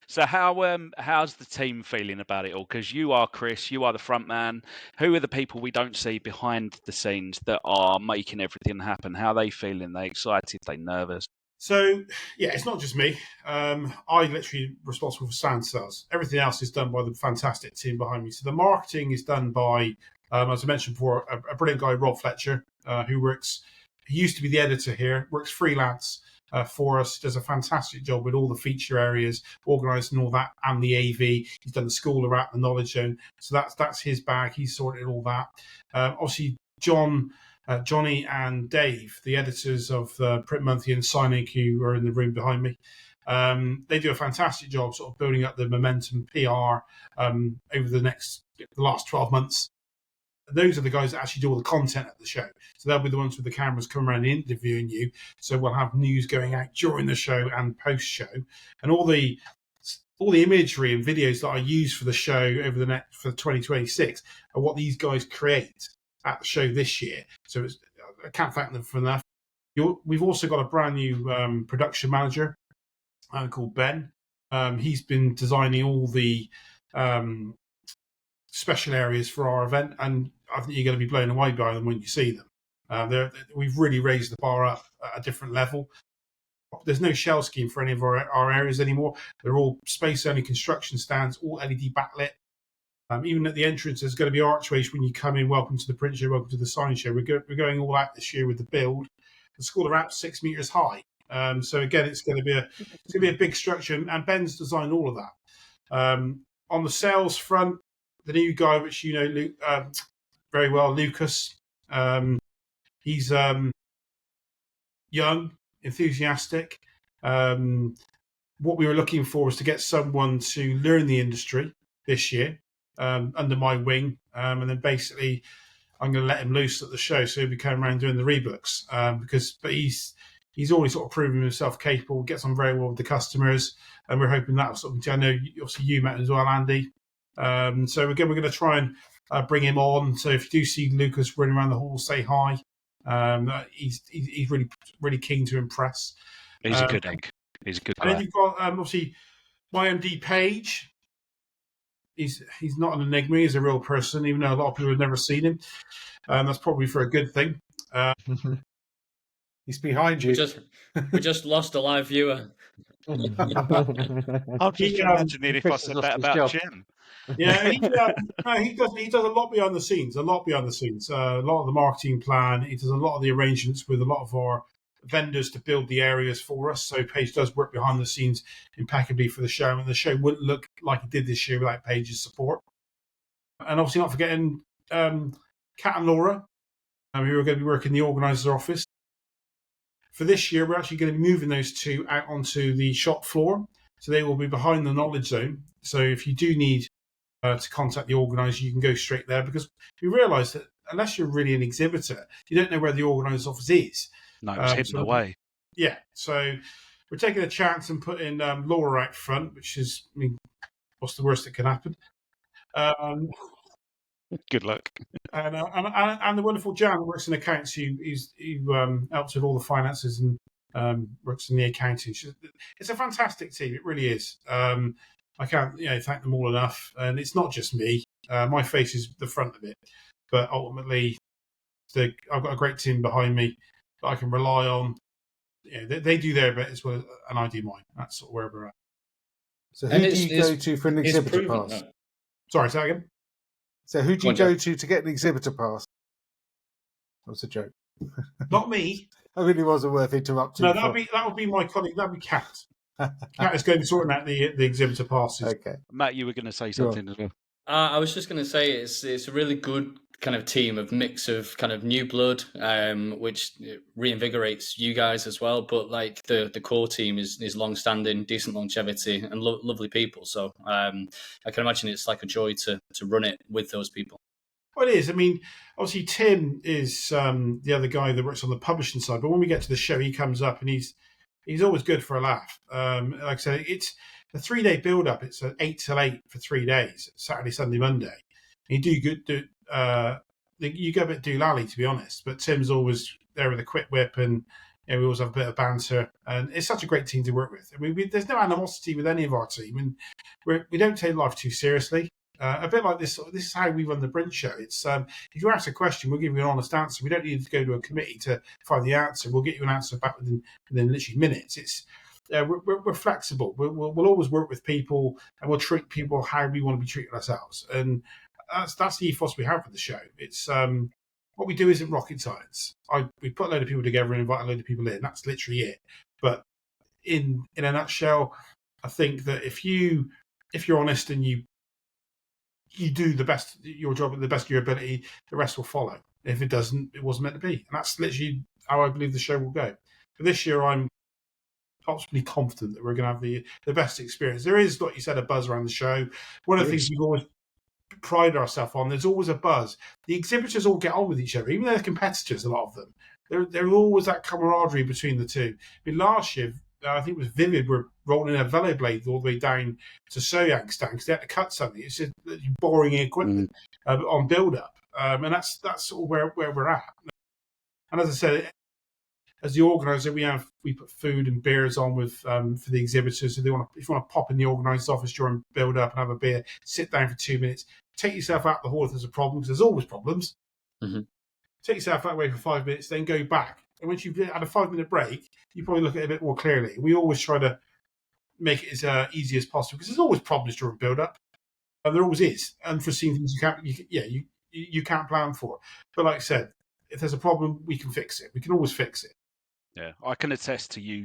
D: So how's the team feeling about it all? Because you are Chris, you are the front man. Who are the people we don't see behind the scenes that are making everything happen? How are they feeling? They excited? They nervous?
E: So yeah, it's not just me. I literally responsible for sound sales. Everything else is done by the fantastic team behind me. So the marketing is done by, as I mentioned before, a brilliant guy, Rob Fletcher, who works. He used to be the editor here, works freelance for us, does a fantastic job with all the feature areas, organising all that, and the AV. He's done the school around the knowledge zone, so that's his bag. He's sorted all that. Obviously, Johnny and Dave, the editors of Print Monthly and Signing, who are in the room behind me, they do a fantastic job sort of building up the momentum PR over the last 12 months. Those are the guys that actually do all the content at the show. So they'll be the ones with the cameras coming around and interviewing you. So we'll have news going out during the show and post-show. And all the imagery and videos that I use for the show over for 2026 are what these guys create at the show this year. So I can't thank them for enough. We've also got a brand new production manager called Ben. He's been designing all the special areas for our event, and I think you're going to be blown away by them when you see them. We've really raised the bar up at a different level. There's no shell scheme for any of our areas anymore. They're all space-only construction stands, all LED backlit. Even at the entrance, there's going to be archways when you come in. Welcome to the print show, welcome to the sign show. We're going all out this year with the build. The School of Apps 6 meters high. So again, it's going to be a big structure, and Ben's designed all of that. On the sales front, the new guy, which you know Luke, very well, Lucas. He's young, enthusiastic. What we were looking for was to get someone to learn the industry this year under my wing, and then basically I'm going to let him loose at the show, so he'll be coming around doing the rebooks. But he's already sort of proven himself capable, gets on very well with the customers, and we're hoping that sort of. I know obviously you met as well, Andy. So again, we're going to try and bring him on. So if you do see Lucas running around the hall, say hi. He's really really keen to impress.
D: He's a good egg. He's a good guy.
E: And then you've got obviously my MD Page. He's not an enigma. He's a real person, even though a lot of people have never seen him. That's probably for a good thing.
B: He's behind you.
C: We just lost a live viewer.
D: I'm just imagining if I said that about Jim.
E: Yeah, he does a lot behind the scenes. A lot of the marketing plan. He does a lot of the arrangements with a lot of our vendors to build the areas for us. So Paige does work behind the scenes impeccably for the show, and the show wouldn't look like it did this year without Paige's support. And obviously not forgetting Kat and Laura, who are going to be working in the organiser's office. For this year, we're actually going to be moving those two out onto the shop floor. So they will be behind the knowledge zone. So if you do need to contact the organiser, you can go straight there, because we realise that unless you're really an exhibitor, you don't know where the organiser's office is.
D: No, it was hidden away.
E: Yeah, so we're taking a chance and putting Laura out front, which is, I mean, what's the worst that can happen?
D: Good luck.
E: And the wonderful Jan who works in accounts, who helps with all the finances and works in the accounting. It's a fantastic team. It really is. I can't thank them all enough. And it's not just me. My face is the front of it. But ultimately, I've got a great team behind me that I can rely on. They do their bit as well, and I do mine. That's sort of where we're at.
B: So who do you go to for an exhibitor pass?
C: No.
E: Sorry, say that again?
B: So who do you go to get an exhibitor pass? That was a joke.
E: Not me.
B: I really wasn't worth interrupting.
E: No, that would be my colleague. That would be Kat. Kat is going to sorting out the exhibitor passes.
B: Okay.
D: Matt, you were going to say something as well.
C: I was just going to say it's a really good kind of team of mix of kind of new blood, which reinvigorates you guys as well. But like the core team is long-standing, decent longevity, and lovely people. So I can imagine it's like a joy to run it with those people.
E: Well, it is. I mean, obviously Tim is the other guy that works on the publishing side. But when we get to the show, he comes up and he's always good for a laugh. Like I said, it's a 3-day build-up. It's an 8 till 8 for 3 days, Saturday, Sunday, Monday. You do good. You go a bit doolally, to be honest. But Tim's always there with a quick whip, and we always have a bit of banter. And it's such a great team to work with. I mean, there's no animosity with any of our team, and we don't take life too seriously. A bit like this. This is how we run the Brint show. It's if you ask a question, we'll give you an honest answer. We don't need to go to a committee to find the answer. We'll get you an answer back within literally minutes. It's we're flexible. We'll always work with people, and we'll treat people how we want to be treated ourselves. And that's the ethos we have for the show. It's what we do isn't rocket science. We put a load of people together and invite a load of people in. That's literally it. But in a nutshell, I think that if you're honest and you do your job at the best of your ability, the rest will follow. If it doesn't, it wasn't meant to be. And that's literally how I believe the show will go. For this year, I'm absolutely confident that we're going to have the best experience. There is, like you said, a buzz around the show. One of the things we've always prided ourselves on, there's always a buzz. The exhibitors all get on with each other, even though they're competitors, a lot of them. There's always that camaraderie between the two. I mean, last year, I think it was Vivid, were rolling a velo blade all the way down to Soyang stand because they had to cut something. It's just boring equipment on build-up. And that's sort of where we're at. And as I said, as the organiser, we put food and beers on with for the exhibitors. So if you want to pop in the organiser's office during build-up and have a beer, sit down for 2 minutes, take yourself out the hall if there's a problem, because there's always problems. Mm-hmm. Take yourself out away for 5 minutes, then go back. And once you've had a 5-minute break, you probably look at it a bit more clearly. We always try to make it as easy as possible, because there's always problems during build-up. And there always is. Unforeseen things you can't plan for. But like I said, if there's a problem, we can fix it. We can always fix it.
D: Yeah, I can attest to you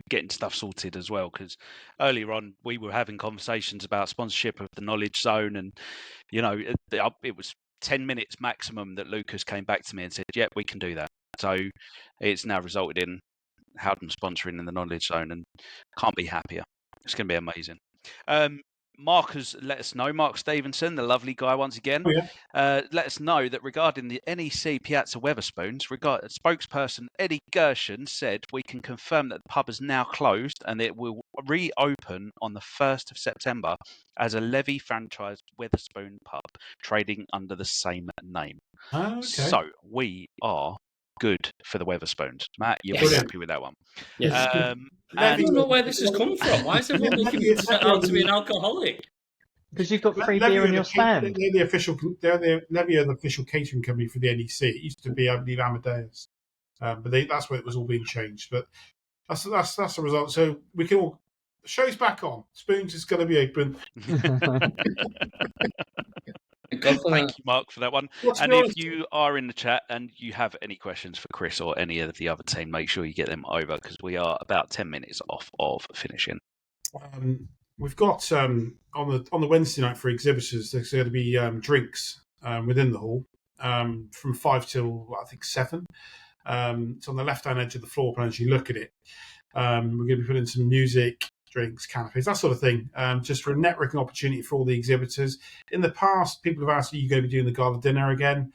D: getting stuff sorted as well, because earlier on we were having conversations about sponsorship of the Knowledge Zone, and it was 10 minutes maximum that Lucas came back to me and said, yeah, we can do that. So it's now resulted in Howden sponsoring in the Knowledge Zone, and can't be happier. It's going to be amazing. Mark has let us know, Mark Stevenson, the lovely guy once again, let us know that regarding the NEC Piazza Wetherspoons, spokesperson Eddie Gershon said we can confirm that the pub is now closed and it will reopen on the 1st of September as a Levy franchised Wetherspoon pub, trading under the same name.
E: Okay.
D: So we are good for the Wetherspoons. Matt, you'll be happy with that one.
C: Yes. I don't know where this has come from. Why is everyone making me set out to be an alcoholic?
A: Because you've got free beer in your stand.
E: They're the official catering company for the NEC. It used to be, I believe, Amadeus, but that's where it was all being changed. But that's the result. So we can all. The show's back on. Spoons is going to be open.
D: Thank you, Mark, for that one. And if you are in the chat and you have any questions for Chris or any of the other team, make sure you get them over, because we are about 10 minutes off of finishing.
E: We've got on the Wednesday night for exhibitors, there's going to be drinks within the hall from 5 till I think 7. It's on the left-hand edge of the floor plan as you look at it. We're going to be putting some music, drinks, canopies, that sort of thing, just for a networking opportunity for all the exhibitors. In the past, people have asked, are you going to be doing the gala dinner again?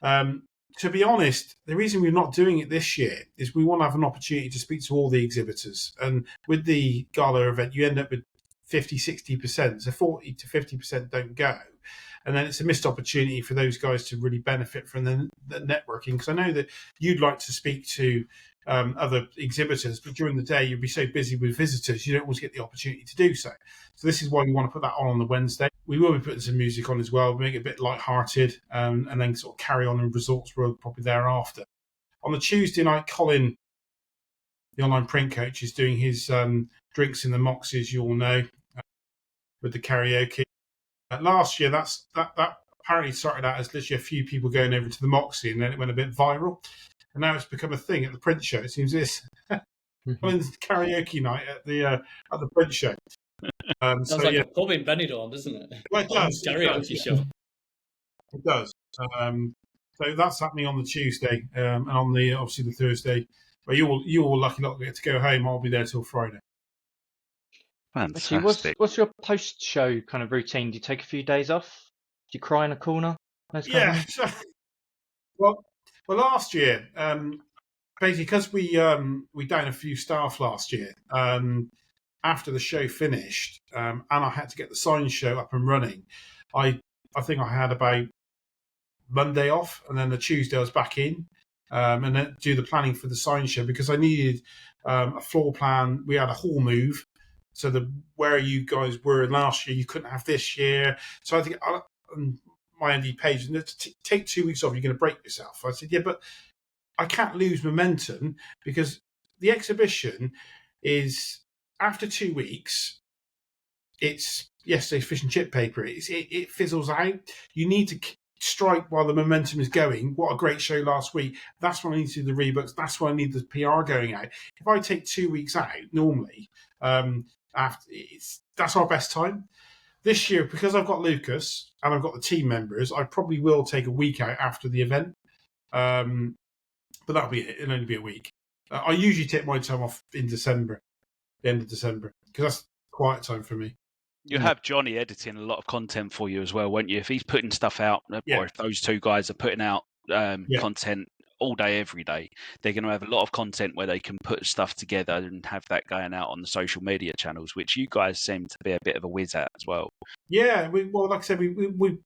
E: To be honest, the reason we're not doing it this year is we want to have an opportunity to speak to all the exhibitors. And with the gala event, you end up with 50, 60%. So 40 to 50% don't go. And then it's a missed opportunity for those guys to really benefit from the networking. Because I know that you'd like to speak to other exhibitors, but during the day you'll be so busy with visitors, you don't always get the opportunity to do so. So this is why we want to put that on the Wednesday. We will be putting some music on as well, make it a bit light-hearted, and then sort of carry on and results were probably thereafter. On the Tuesday night, Colin, the online print coach, is doing his drinks in the Moxes, you all know, with the karaoke. Last year, that apparently started out as literally a few people going over to the Moxie, and then it went a bit viral. And now it's become a thing at the print show. It seems this Colin's karaoke night at the print show.
C: Sounds like a pub in Benidorm, doesn't it?
E: Well, it does.
C: Karaoke show.
E: It does. So that's happening on the Tuesday, and on the obviously the Thursday. But you all lucky not get to go home. I'll be there till Friday.
D: Fantastic.
A: Actually, what's your post-show kind of routine? Do you take a few days off? Do you cry in a corner?
E: Yeah. Well, last year, basically because we down a few staff last year. After the show finished, and I had to get the science show up and running, I think I had about Monday off, and then the Tuesday I was back in, and then do the planning for the science show because I needed a floor plan. We had a hall move, so where you guys were last year, you couldn't have this year. So I think my MD page, take 2 weeks off, you're going to break yourself. I said, yeah, but I can't lose momentum because the exhibition is after 2 weeks. It's yesterday's fish and chip paper. It fizzles out. You need to strike while the momentum is going. What a great show last week. That's when I need to do the rebooks. That's when I need the PR going out. If I take 2 weeks out normally, that's our best time. This year, because I've got Lucas and I've got the team members, I probably will take a week out after the event. But that'll be it. It'll only be a week. I usually take my time off in December, the end of December, because that's quiet time for me.
D: You'll have Johnny editing a lot of content for you as well, won't you? If he's putting stuff out, or if those two guys are putting out content all day, every day, they're going to have a lot of content where they can put stuff together and have that going out on the social media channels, which you guys seem to be a bit of a whiz at as well.
E: Yeah, like I said, we're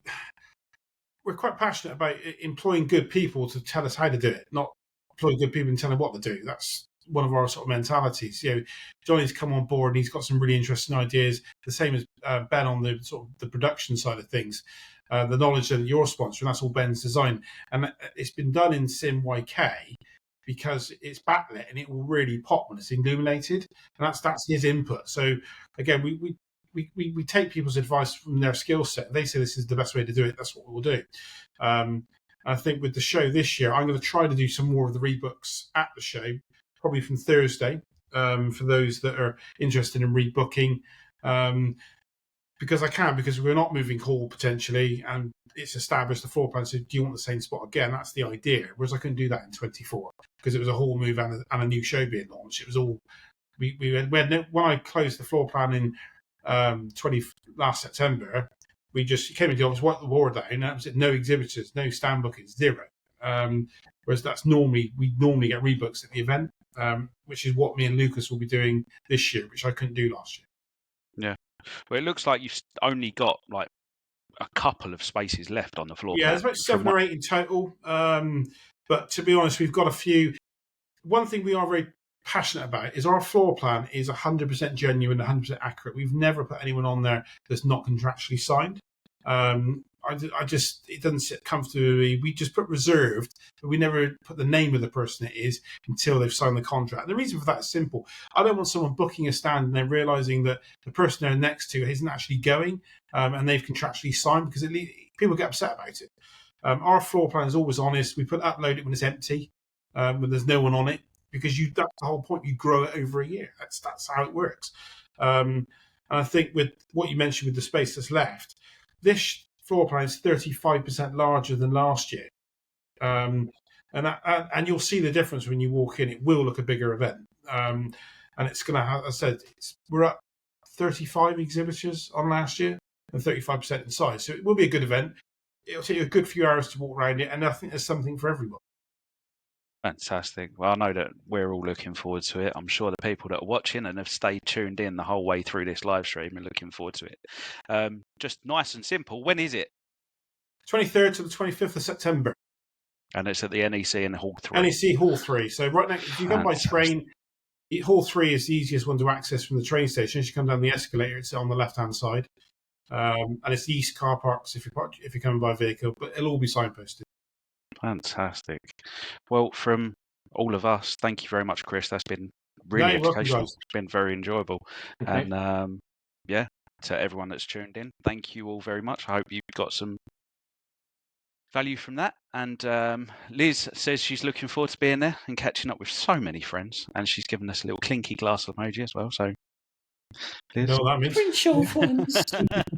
E: quite passionate about employing good people to tell us how to do it, not employing good people and tell them what to do. That's one of our sort of mentalities. You know, Johnny's come on board and he's got some really interesting ideas. The same as Ben on the sort of the production side of things. The knowledge that you're sponsoring, that's all Ben's design. And it's been done in SimYK because it's backlit and it will really pop when it's illuminated. And that's his input. So again, we take people's advice from their skill set. They say this is the best way to do it. That's what we'll do. I think with the show this year, I'm going to try to do some more of the rebooks at the show, probably from Thursday, for those that are interested in rebooking. Because we're not moving hall potentially, and it's established the floor plan. So, do you want the same spot again? That's the idea. Whereas I couldn't do that in 24 because it was a hall move and a new show being launched. It was all when I closed the floor plan in last September. We just came into the office, wiped the board down, and that was it. No exhibitors, no stand bookings, zero. Whereas we normally get rebooks at the event, which is what me and Lucas will be doing this year, which I couldn't do last year.
D: Yeah. Well, it looks like you've only got like a couple of spaces left on the floor.
E: Yeah, there's about 7 or 8 in total. But to be honest, we've got a few. One thing we are very passionate about is our floor plan is 100% genuine, 100% accurate. We've never put anyone on there that's not contractually signed. It doesn't sit comfortably. We just put reserved, but we never put the name of the person it is until they've signed the contract. And the reason for that is simple. I don't want someone booking a stand and then realising that the person they're next to isn't actually going, and they've contractually signed, because people get upset about it. Our floor plan is always honest. We upload it when it's empty, when there's no one on it, because that's the whole point. You grow it over a year. That's how it works. And I think with what you mentioned with the space that's left, this floor plan is 35% larger than last year. and you'll see the difference when you walk in. It will look a bigger event, and it's going to have. As I said, we're up 35 exhibitors on last year and 35% in size, so it will be a good event. It'll take you a good few hours to walk around it, and I think there's something for everyone.
D: Fantastic. Well, I know that we're all looking forward to it. I'm sure the people that are watching and have stayed tuned in the whole way through this live stream are looking forward to it. Just nice and simple. When is it?
E: 23rd to the 25th of September.
D: And it's at the NEC in Hall 3.
E: NEC Hall 3. So right now, if you come by train, Hall 3 is the easiest one to access from the train station. As you come down the escalator, it's on the left-hand side. And it's the east car parks if you're coming by vehicle, but it'll all be signposted.
D: Fantastic. Well, from all of us, thank you very much, Chris. That's been really educational. It's been very enjoyable. Okay. And to everyone that's tuned in, thank you all very much. I hope you got some value from that. And Liz says she's looking forward to being there and catching up with so many friends. And she's given us a little clinky glass emoji as well. So, Liz.
E: You know what that means?
C: Print show friends.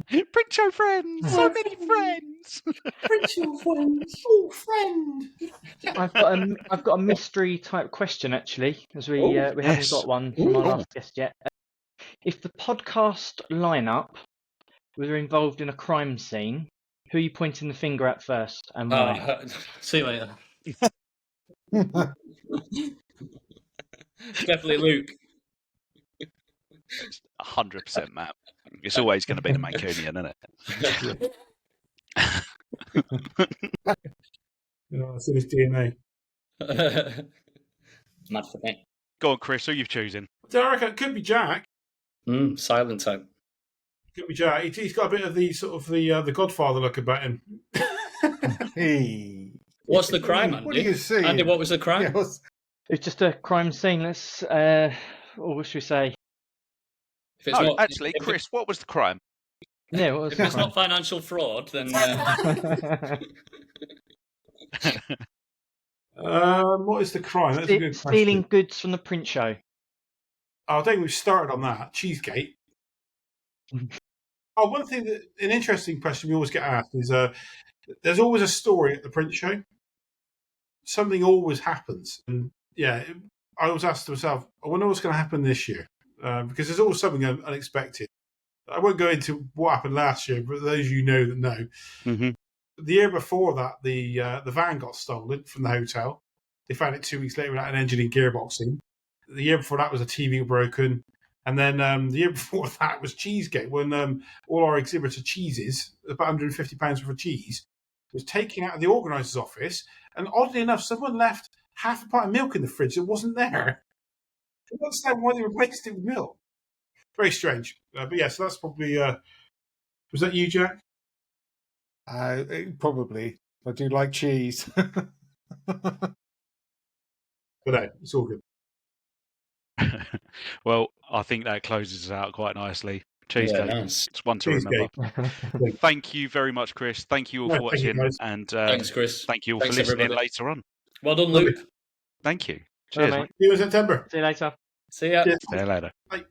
D: Print show friends. So many friends.
C: Print show friends.
E: Oh, friend.
A: I've got a mystery type question actually, as we haven't got one from our last guest yet. If the podcast lineup were involved in a crime scene, who are you pointing the finger at first and why?
C: See you later. Definitely Luke.
D: 100% Matt. It's always going to be the Mancunian, isn't it?
E: It's in his DNA.
C: Mad for me.
D: Go on, Chris. Who are you choosing?
E: Derek, it could be Jack.
C: Silent type.
E: Could be Jack. He's got a bit of the sort of the Godfather look about him.
B: Hey.
C: What's the crime, Andy?
B: What do you see?
C: Andy, what was the crime?
B: Yeah,
A: It's just a crime scene. Let's, what should we say?
C: If it's not,
D: actually, Chris, what was the crime?
A: Yeah, what was
C: if it's not financial fraud, then.
E: What is the crime? That's a good question.
A: Stealing goods from the print show.
E: I think we've started on that. Cheesegate. One thing an interesting question we always get asked is there's always a story at the print show. Something always happens. And I always ask myself, I wonder what's going to happen this year. Because there's always something unexpected. I won't go into what happened last year, but those of you know that know.
D: Mm-hmm.
E: The year before that, the van got stolen from the hotel. They found it 2 weeks later without an engine and gearbox in. The year before that was a TV broken. And then the year before that was Cheesegate, when all our exhibitor cheeses, about £150 worth of cheese, was taken out of the organiser's office. And oddly enough, someone left half a pint of milk in the fridge that wasn't there. I don't understand why they replaced it with milk. Very strange. But so that's probably... was that you, Jack?
B: Probably. I do like cheese.
E: But no, it's all good.
D: Well, I think that closes us out quite nicely. Cheesecake.
C: Nice.
D: It's one to remember. Thank you very much, Chris. Thank you all for watching. And
C: thanks, Chris.
D: Thank you all for listening later on.
C: Well done, Luke.
D: Thank you.
A: Cheers,
D: Cheers,
A: mate.
E: See you in September.
A: See you later.
C: See ya.
D: See you later.
E: Bye.